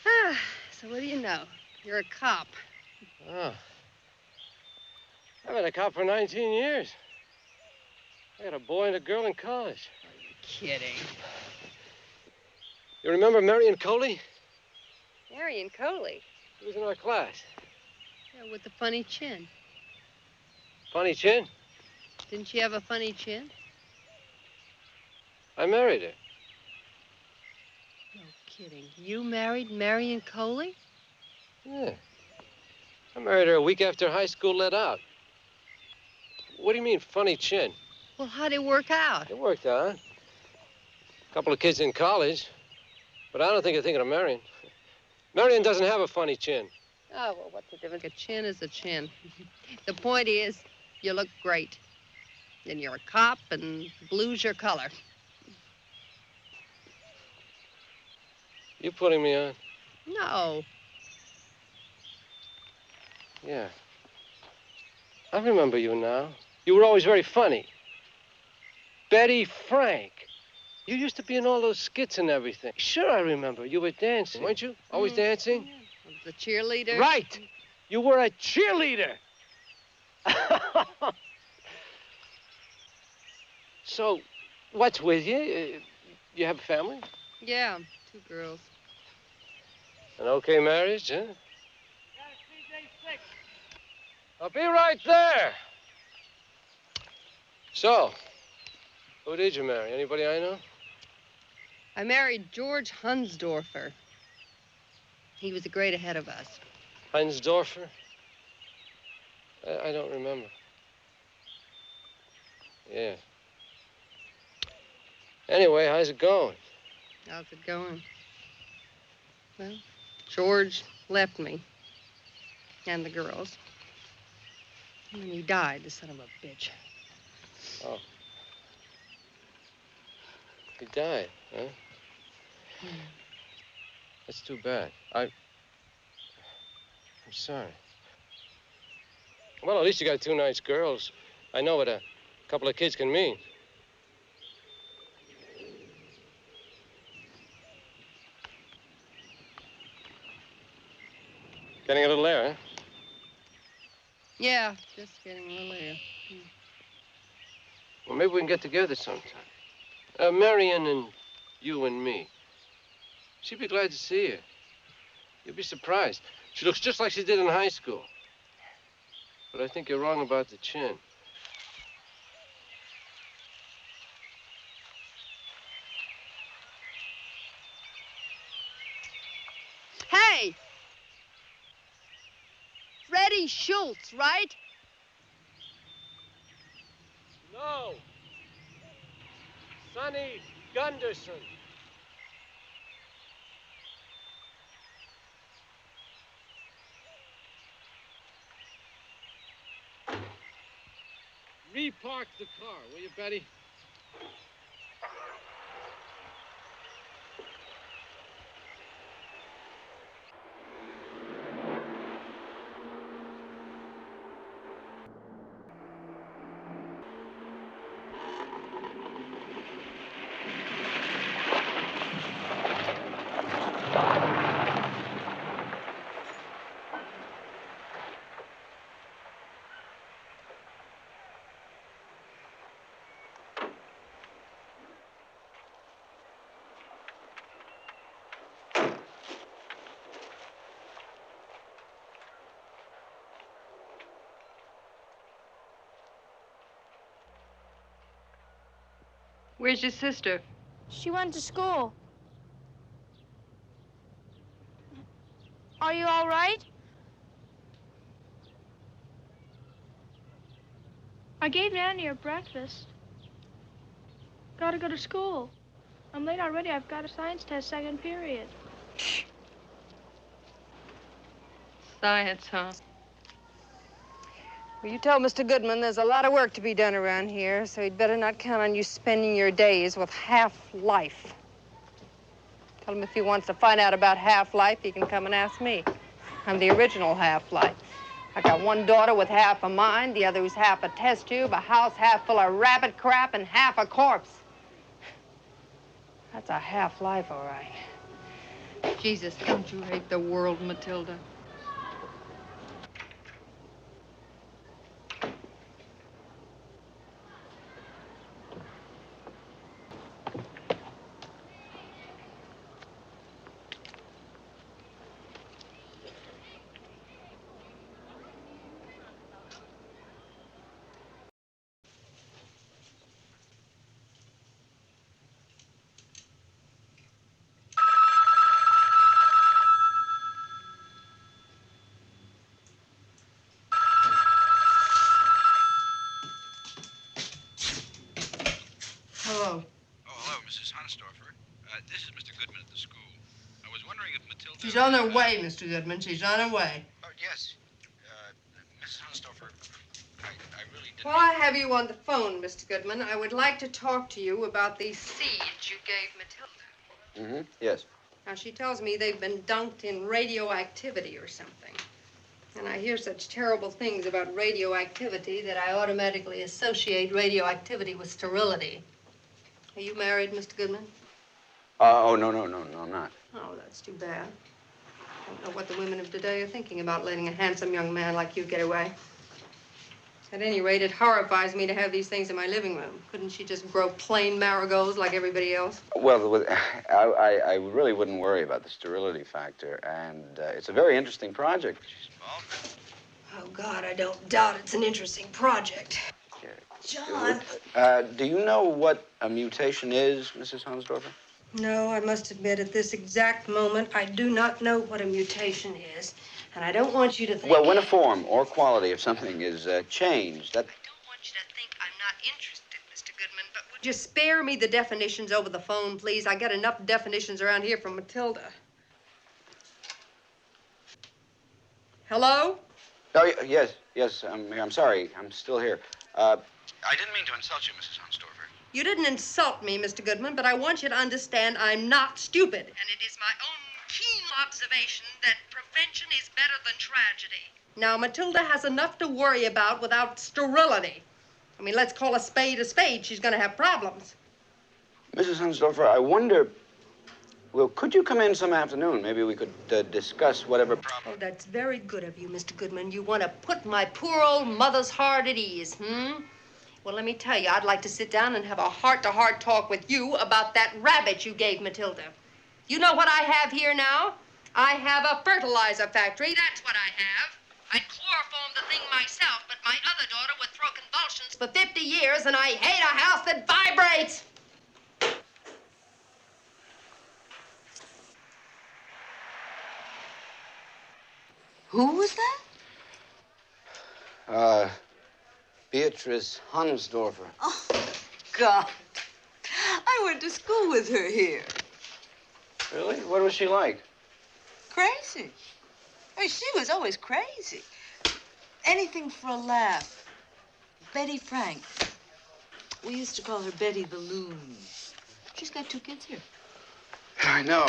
Ah, so what do you know? You're a cop. Oh. I've been a cop for 19 years. I got a boy and a girl in college. Are you kidding? You remember Marion Coley? Marion Coley? She was in our class. Yeah, with the funny chin. Funny chin? Didn't she have a funny chin? I married her. No kidding. You married Marion Coley? Yeah. I married her a week after high school let out. What do you mean, funny chin? Well, how'd it work out? It worked out. A couple of kids in college. But I don't think you're thinking of Marion. Marion doesn't have a funny chin. Oh, well, what's the difference? A chin is a chin. The point is, you look great. And you're a cop, and blue's your color. You putting me on? No. Yeah. I remember you now. You were always very funny. Betty Frank. You used to be in all those skits and everything. Sure, I remember. You were dancing, weren't you? Always dancing? Yeah. I was a cheerleader. Right. You were a cheerleader. So, what's with you? You have a family? Yeah, 2 girls. An okay marriage, huh? I'll be right there. So, Who did you marry? Anybody I know? I married George Hunsdorfer. He was a grade ahead of us. Heinsdorfer? I don't remember. Yeah. Anyway, how's it going? How's it going? Well, George left me. And the girls. And then he died, the son of a bitch. Oh. He died, huh? That's too bad. I'm sorry. Well, at least you got two nice girls. I know what a couple of kids can mean. Getting a little air, huh? Yeah, just getting a little air. Well, maybe we can get together sometime. Marion and you and me. She'd be glad to see you. You'd be surprised. She looks just like she did in high school. But I think you're wrong about the chin. Hey! Freddie Schultz, right? No. Sonny Gunderson. Repark the car, will you, Betty? Where's your sister? She went to school. Are you all right? I gave Nanny her breakfast. Gotta go to school. I'm late already. I've got a science test, second period. Science, huh? Well, you tell Mr. Goodman there's a lot of work to be done around here, so he'd better not count on you spending your days with half-life. Tell him if he wants to find out about half-life, he can come and ask me. I'm the original half-life. I got one daughter with half a mind, the other who's half a test tube, a house half full of rabbit crap, and half a corpse. That's a half-life, all right. Jesus, don't you hate the world, Matilda? Hello. Oh, hello, Mrs. Hansdorfer. This is Mr. Goodman at the school. I was wondering if Matilda... She's on her way, Mr. Goodman. She's on her way. Oh, yes. Mrs. Hansdorfer, I really didn't... While I have you on the phone, Mr. Goodman, I would like to talk to you about these seeds you gave Matilda. Mm-hmm, yes. Now, she tells me they've been dunked in radioactivity or something. And I hear such terrible things about radioactivity that I automatically associate radioactivity with sterility. Are you married, Mr. Goodman? Oh, no, I'm not. Oh, that's too bad. I don't know what the women of today are thinking about letting a handsome young man like you get away. At any rate, it horrifies me to have these things in my living room. Couldn't she just grow plain marigolds like everybody else? Well, I really wouldn't worry about the sterility factor, and it's a very interesting project. Oh, God, I don't doubt it's an interesting project. John. Do you know what a mutation is, Mrs. Hansdorfer? No, I must admit, at this exact moment, I do not know what a mutation is. And I don't want you to think... Well, when a form or quality of something is changed, that... I don't want you to think I'm not interested, Mr. Goodman, but would you spare me the definitions over the phone, please? I got enough definitions around here from Matilda. Hello? Oh, yes, I'm sorry. I'm still here. I didn't mean to insult you, Mrs. Hansdorfer. You didn't insult me, Mr. Goodman, but I want you to understand I'm not stupid. And it is my own keen observation that prevention is better than tragedy. Now, Matilda has enough to worry about without sterility. I mean, let's call a spade a spade. She's going to have problems. Mrs. Hansdorfer, I wonder... Well, could you come in some afternoon? Maybe we could discuss whatever problem... Oh, that's very good of you, Mr. Goodman. You want to put my poor old mother's heart at ease, Well, let me tell you, I'd like to sit down and have a heart-to-heart talk with you about that rabbit you gave Matilda. You know what I have here now? I have a fertilizer factory. That's what I have. I'd chloroform the thing myself, but my other daughter would throw convulsions for 50 years, and I hate a house that vibrates. Who was that? Beatrice Hansdorfer. Oh, God. I went to school with her here. Really? What was she like? Crazy. I mean, she was always crazy. Anything for a laugh. Betty Frank. We used to call her Betty the Loon. She's got 2 kids here. I know.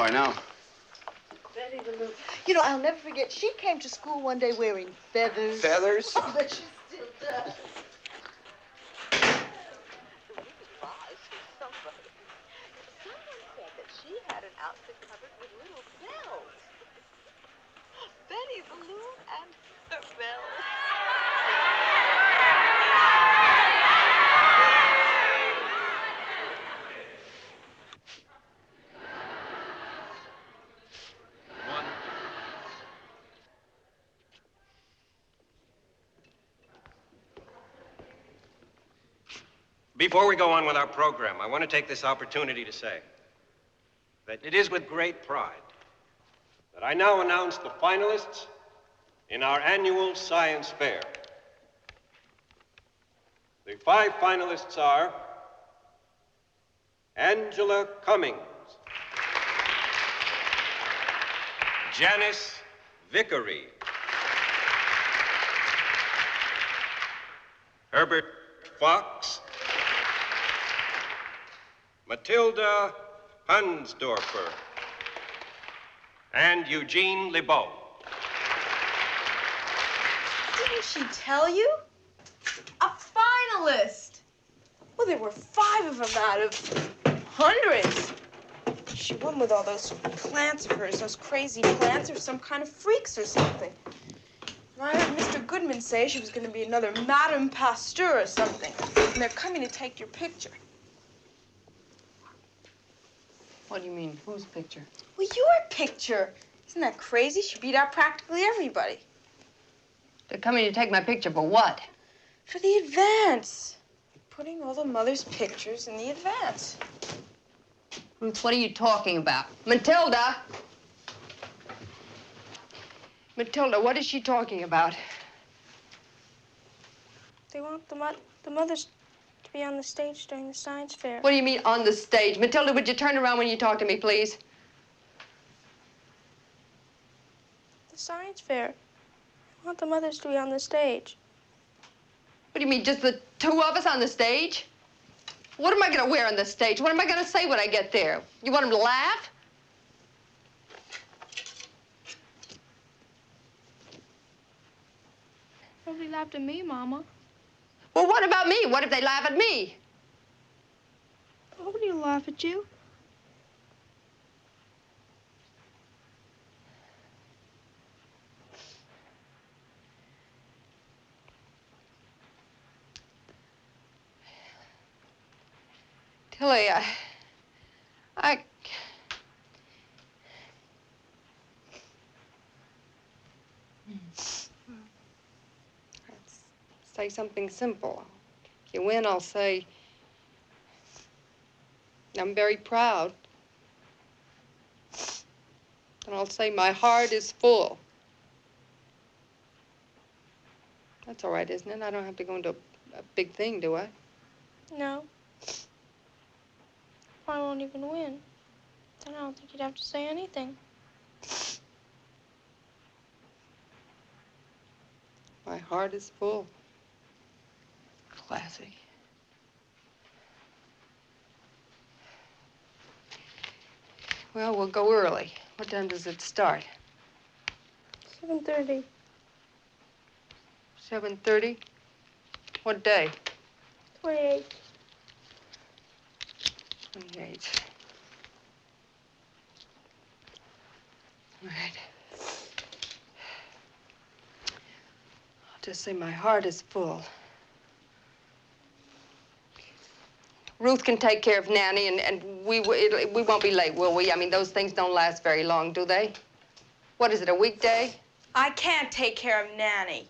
Betty the Loon. You know, I'll never forget, she came to school one day wearing feathers. Feathers? Oh, but she still does. Someone said that she had an outfit covered with little bells. Betty the Loon and her bells. Before we go on with our program, I want to take this opportunity to say that it is with great pride that I now announce the finalists in our annual science fair. The 5 finalists are Angela Cummings, Janice Vickery, Herbert Fox, Matilda Hansdorfer, and Eugene LeBeau. Didn't she tell you? A finalist. Well, there were 5 of them out of hundreds. She won with all those plants of hers, those crazy plants, or some kind of freaks or something. And I heard Mr. Goodman say she was going to be another Madame Pasteur or something. And they're coming to take your picture. What do you mean? Whose picture? Well, your picture. Isn't that crazy? She beat out practically everybody. They're coming to take my picture for what? For the advance. Putting all the mothers' pictures in the advance. Ruth, what are you talking about? Matilda! Matilda, what is she talking about? They want the mothers to be on the stage during the science fair. What do you mean, on the stage? Matilda, would you turn around when you talk to me, please? The science fair. I want the mothers to be on the stage. What do you mean, just the 2 of us on the stage? What am I going to wear on the stage? What am I going to say when I get there? You want them to laugh? Nobody laughed at me, Mama. Well, what about me? What if they laugh at me? Nobody will laugh at you. Tilly, Let's say something simple. If you win, I'll say, I'm very proud. And I'll say, my heart is full. That's all right, isn't it? I don't have to go into a big thing, do I? No. I won't even win. Then I don't think you'd have to say anything. My heart is full. Classic. Well, we'll go early. What time does it start? 7:30. 7:30? What day? 28. 28. All right. I'll just say my heart is full. Ruth can take care of Nanny, and we won't be late, will we? I mean, those things don't last very long, do they? What is it, a weekday? I can't take care of Nanny.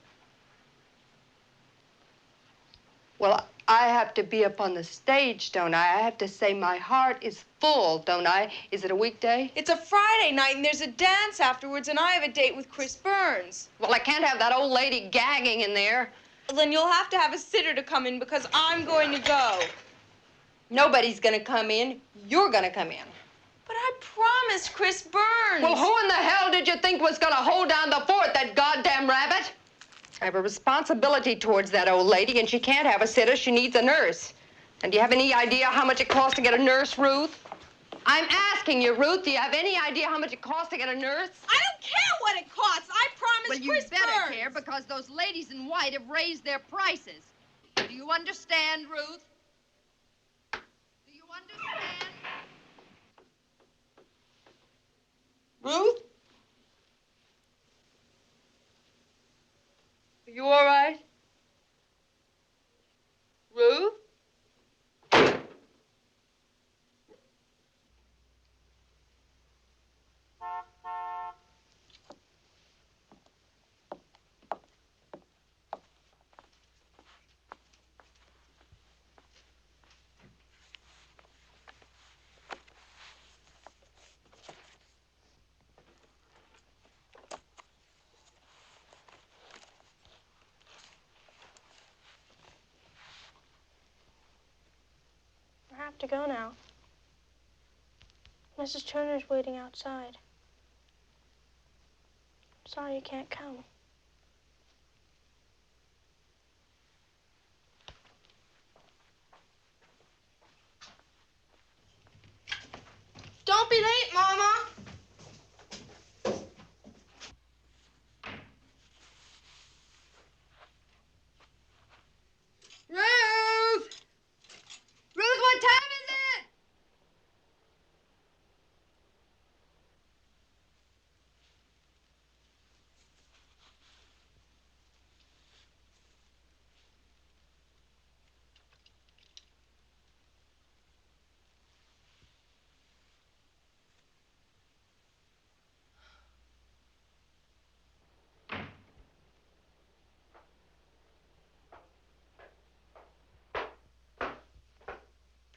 Well, I have to be up on the stage, don't I? I have to say my heart is full, don't I? Is it a weekday? It's a Friday night, and there's a dance afterwards, and I have a date with Chris Burns. Well, I can't have that old lady gagging in there. Well, then you'll have to have a sitter to come in because I'm going to go. Nobody's gonna come in. You're gonna come in. But I promised Chris Burns. Well, who in the hell did you think was gonna hold down the fort, that goddamn rabbit? I have a responsibility towards that old lady, and she can't have a sitter. She needs a nurse. And do you have any idea how much it costs to get a nurse, Ruth? I'm asking you, Ruth, do you have any idea how much it costs to get a nurse? I don't care what it costs. I promised Chris Burns. Well, you better care, because those ladies in white have raised their prices. Do you understand, Ruth? Do you understand? Ruth? Are you all right? Ruth? I have to go now. Mrs. Turner's waiting outside. I'm sorry you can't come. Don't be late, Mama. Ruth! Ruth, what time is it?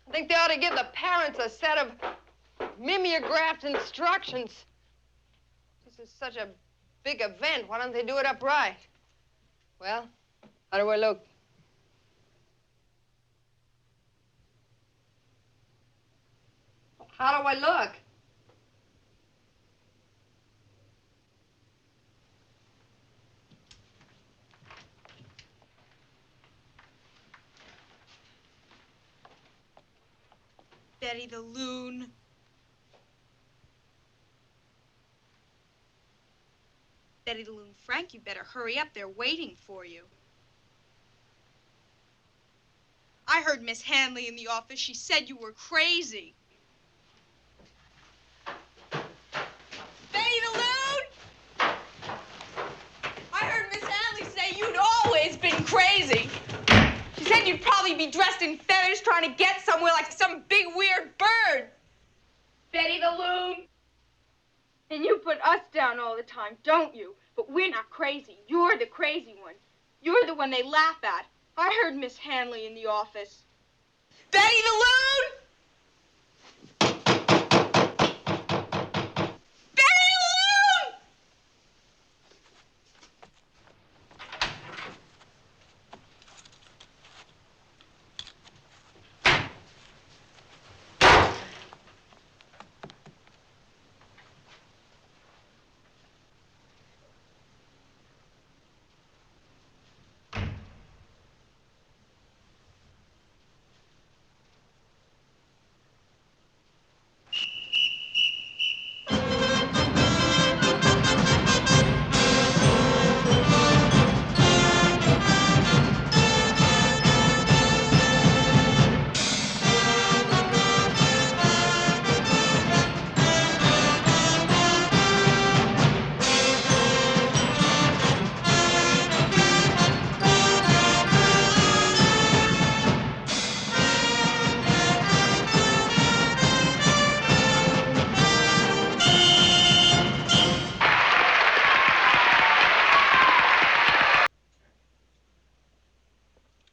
I think they ought to give the parents a set of mimeographed instructions. This is such a big event. Why don't they do it upright? Well, how do I look? How do I look? Betty the Loon. Betty the Loon, Frank, you better hurry up. They're waiting for you. I heard Miss Hanley in the office. She said you were crazy. Betty the Loon! I heard Miss Hanley say you'd always been crazy. She said you'd probably be dressed in feathers trying to get somewhere like some big weird bird. Betty the Loon! And you put us down all the time, don't you? But we're not crazy. You're the crazy one. You're the one they laugh at. I heard Miss Hanley in the office. Betty the Loon! Betty the Loon!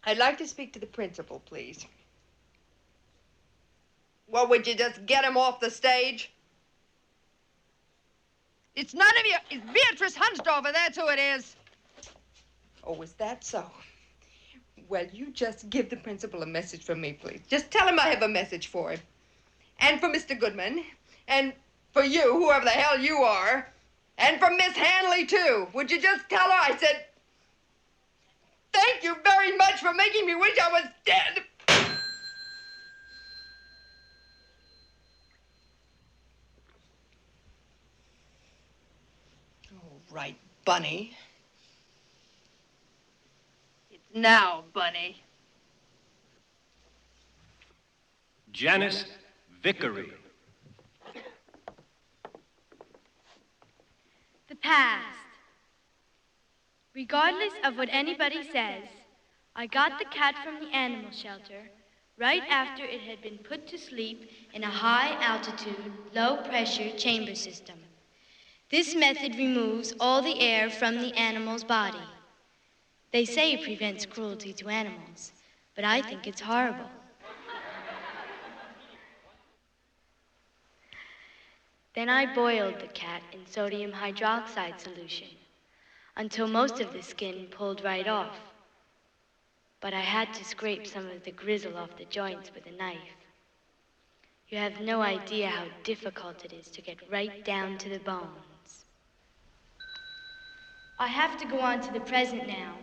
I'd like to speak to the principal, please. Well, would you just get him off the stage? It's none of you. It's Beatrice Hunsdorfer, that's who it is. Oh, is that so? Well, you just give the principal a message from me, please. Just tell him I have a message for him. And for Mr. Goodman. And for you, whoever the hell you are. And for Miss Hanley, too. Would you just tell her I said, thank you very much for making me wish I was dead. All right, Bunny. It's now, Bunny. Janice Vickery. The past. Regardless of what anybody says, I got the cat from the animal shelter right after it had been put to sleep in a high-altitude, low-pressure chamber system. This method removes all the air from the animal's body. They say it prevents cruelty to animals, but I think it's horrible. Then I boiled the cat in sodium hydroxide solution until most of the skin pulled right off. But I had to scrape some of the grizzle off the joints with a knife. You have no idea how difficult it is to get right down to the bones. I have to go on to the present now,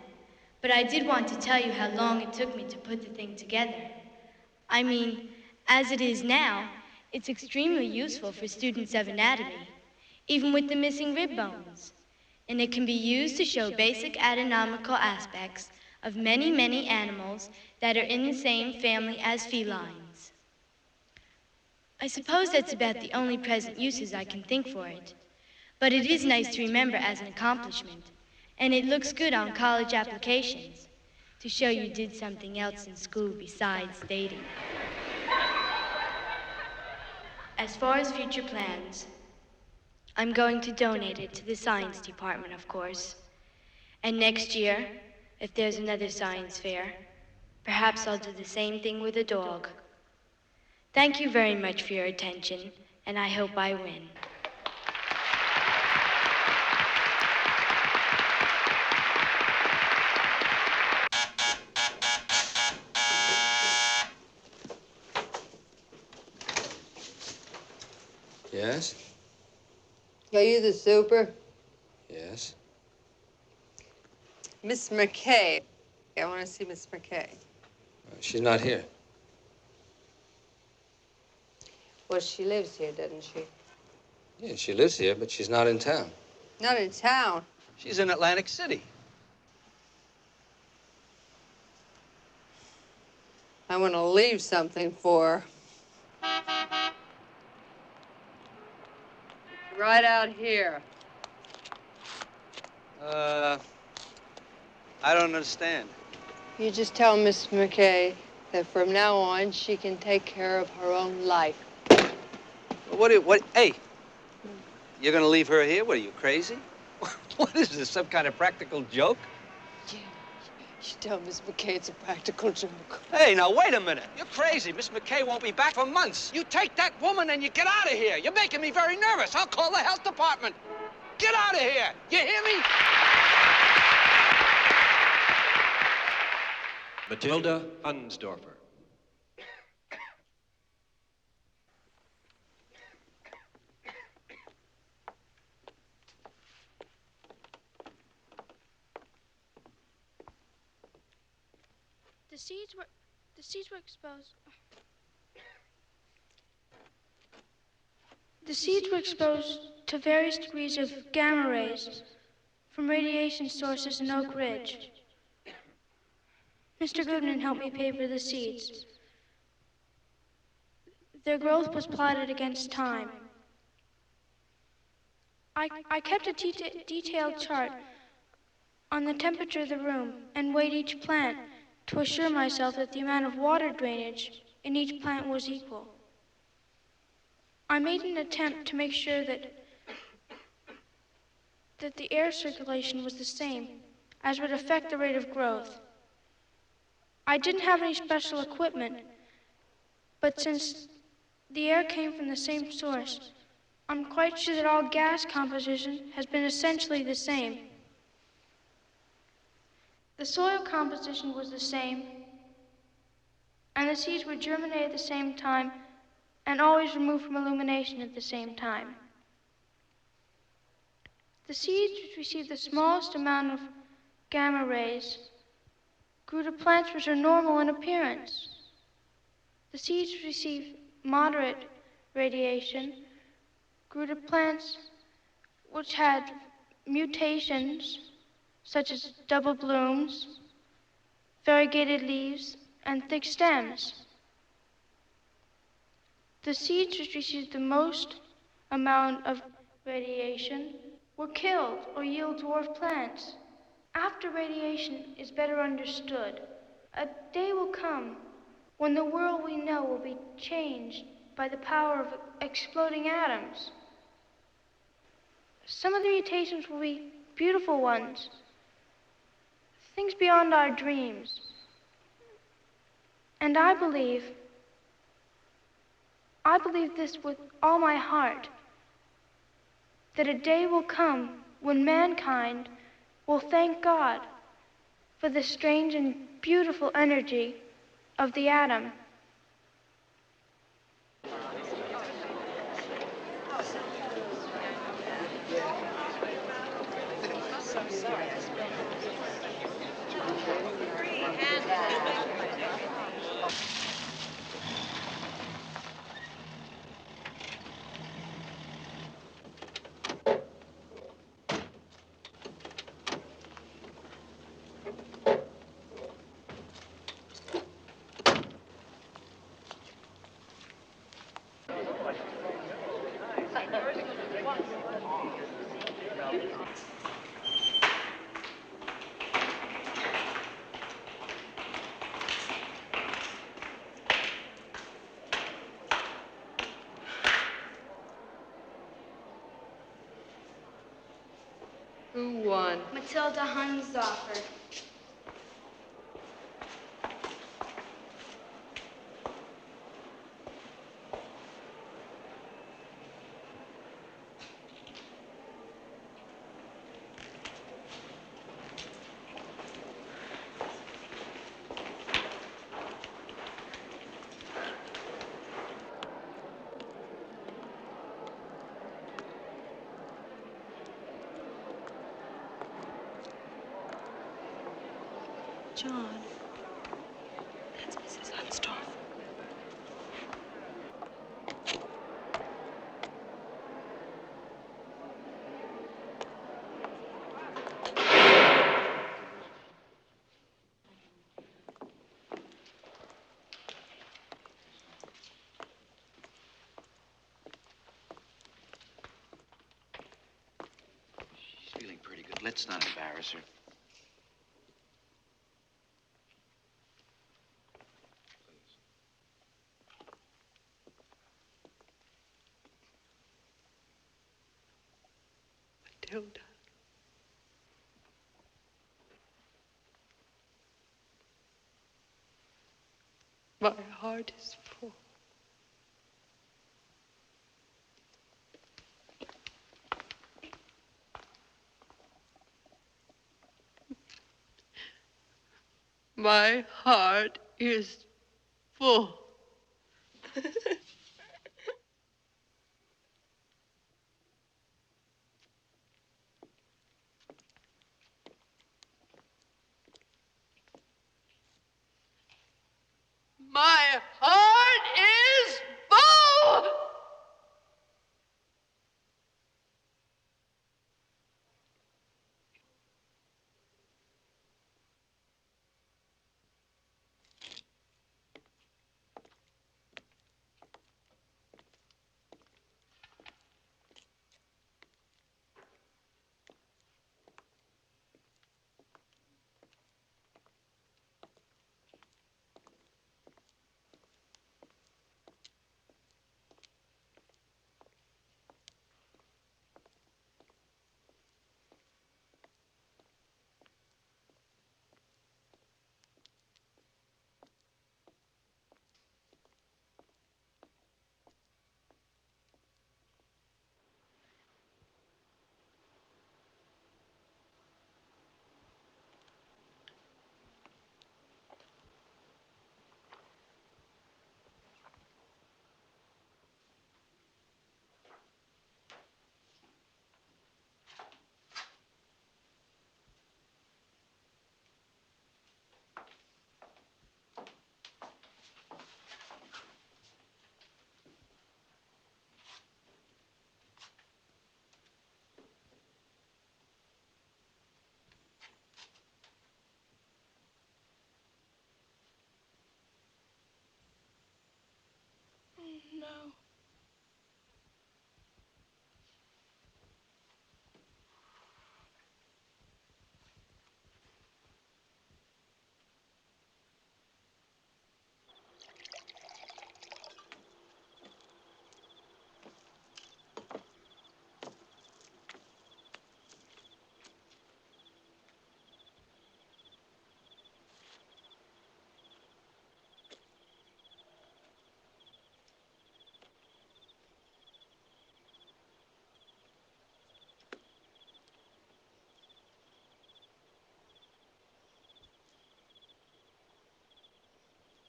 but I did want to tell you how long it took me to put the thing together. I mean, as it is now, it's extremely useful for students of anatomy, even with the missing rib bones. And it can be used to show basic anatomical aspects of many, many animals that are in the same family as felines. I suppose that's about the only present uses I can think for it. But it is nice to remember as an accomplishment, and it looks good on college applications to show you did something else in school besides dating. As far as future plans, I'm going to donate it to the science department, of course. And next year, if there's another science fair, perhaps I'll do the same thing with a dog. Thank you very much for your attention, and I hope I win. Yes? Are you the super? Yes. Miss McKay. I want to see Miss McKay. She's not here. Well, she lives here, doesn't she? Yeah, she lives here, but she's not in town. Not in town. She's in Atlantic City. I want to leave something for her. Right out here. I don't understand. You just tell Miss McKay that from now on she can take care of her own life. Hey, you're gonna leave her here? What, are you crazy? What is this, some kind of practical joke? You tell Miss McKay it's a practical joke. Hey, now, wait a minute. You're crazy. Miss McKay won't be back for months. You take that woman and you get out of here. You're making me very nervous. I'll call the health department. Get out of here. You hear me? Matilda Hunsdorfer. The seeds were exposed. The seeds were exposed to various degrees of gamma rays from radiation sources in Oak Ridge. Mr. Goodman helped me paper the seeds. Their growth was plotted against time. I kept a detailed chart on the temperature of the room and weighed each plant to assure myself that the amount of water drainage in each plant was equal. I made an attempt to make sure that the air circulation was the same, as would affect the rate of growth. I didn't have any special equipment, but since the air came from the same source, I'm quite sure that all gas composition has been essentially the same. The soil composition was the same, and the seeds were germinated at the same time and always removed from illumination at the same time. The seeds which received the smallest amount of gamma rays grew to plants which are normal in appearance. The seeds which received moderate radiation grew to plants which had mutations such as double blooms, variegated leaves, and thick stems. The seeds which received the most amount of radiation were killed or yield dwarf plants. After radiation is better understood, a day will come when the world we know will be changed by the power of exploding atoms. Some of the mutations will be beautiful ones, things beyond our dreams. And I believe this with all my heart, that a day will come when mankind will thank God for the strange and beautiful energy of the atom. Who won? Matilda Hunsdorfer. John, that's Mrs. Hunsdorfer. She's feeling pretty good. Let's not embarrass her. Matilda. My heart is full. My heart is full. My heart is full. No.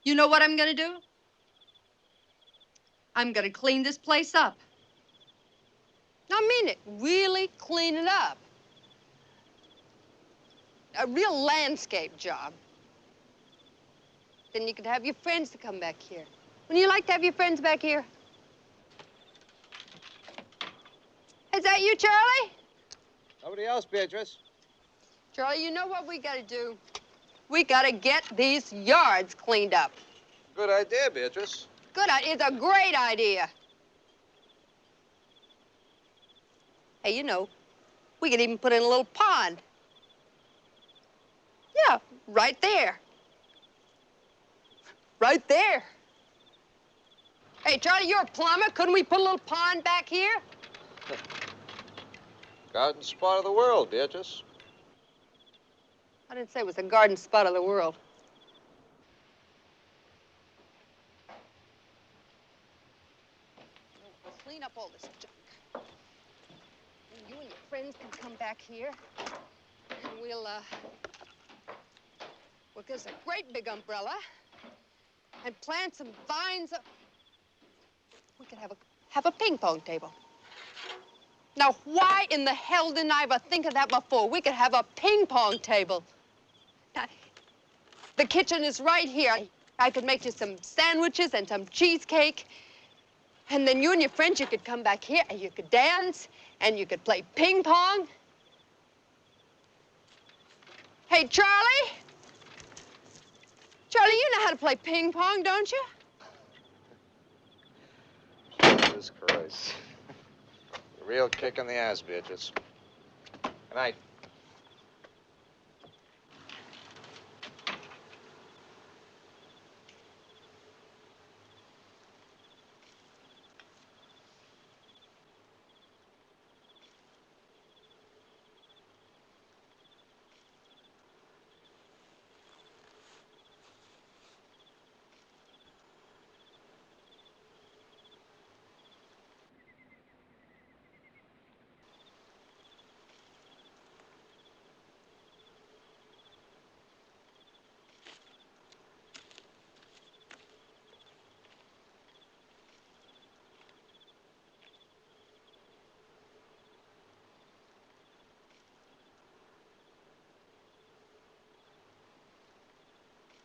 You know what I'm gonna do? I'm gonna clean this place up. I mean it. Really clean it up. A real landscape job. Then you could have your friends to come back here. Wouldn't you like to have your friends back here? Is that you, Charlie? Nobody else, Beatrice. Charlie, you know what we gotta do? We gotta get these yards cleaned up. Good idea, Beatrice. Good idea. It's a great idea. Hey, you know, we could even put in a little pond. Yeah, right there. Right there. Hey, Charlie, you're a plumber. Couldn't we put a little pond back here? Garden spot of the world, Beatrice. I didn't say it was the garden spot of the world. We'll clean up all this junk. And you and your friends can come back here. And we'll get us a great big umbrella and plant some vines. We could have a ping pong table. Now, why in the hell didn't I ever think of that before? We could have a ping pong table. Now, the kitchen is right here. I could make you some sandwiches and some cheesecake. And then you and your friends, you could come back here and you could dance and you could play ping pong. Hey, Charlie? Charlie, you know how to play ping pong, don't you? Jesus Christ. A real kick in the ass, Beatrice. Good night.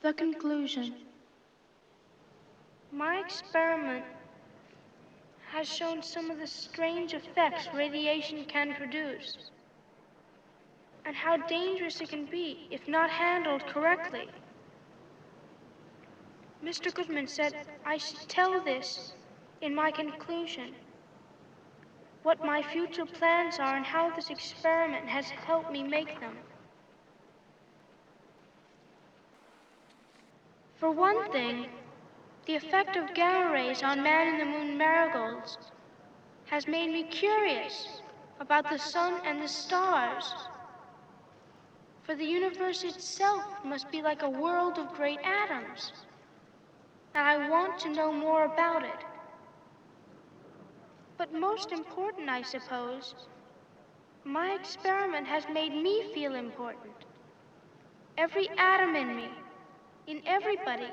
The conclusion. My experiment has shown some of the strange effects radiation can produce, and how dangerous it can be if not handled correctly. Mr. Goodman said I should tell this in my conclusion, what my future plans are and how this experiment has helped me make them. For one thing, the effect of gamma rays on man-in-the-moon marigolds has made me curious about the sun and the stars. For the universe itself must be like a world of great atoms, and I want to know more about it. But most important, I suppose, my experiment has made me feel important. Every atom in me, in everybody,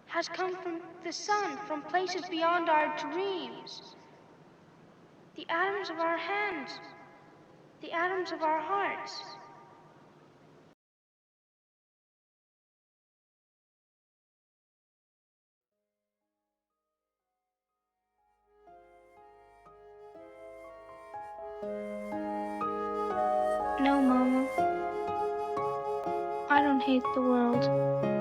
has come from the sun, from places beyond our dreams. The atoms of our hands, the atoms of our hearts. No, Mama. I don't hate the world.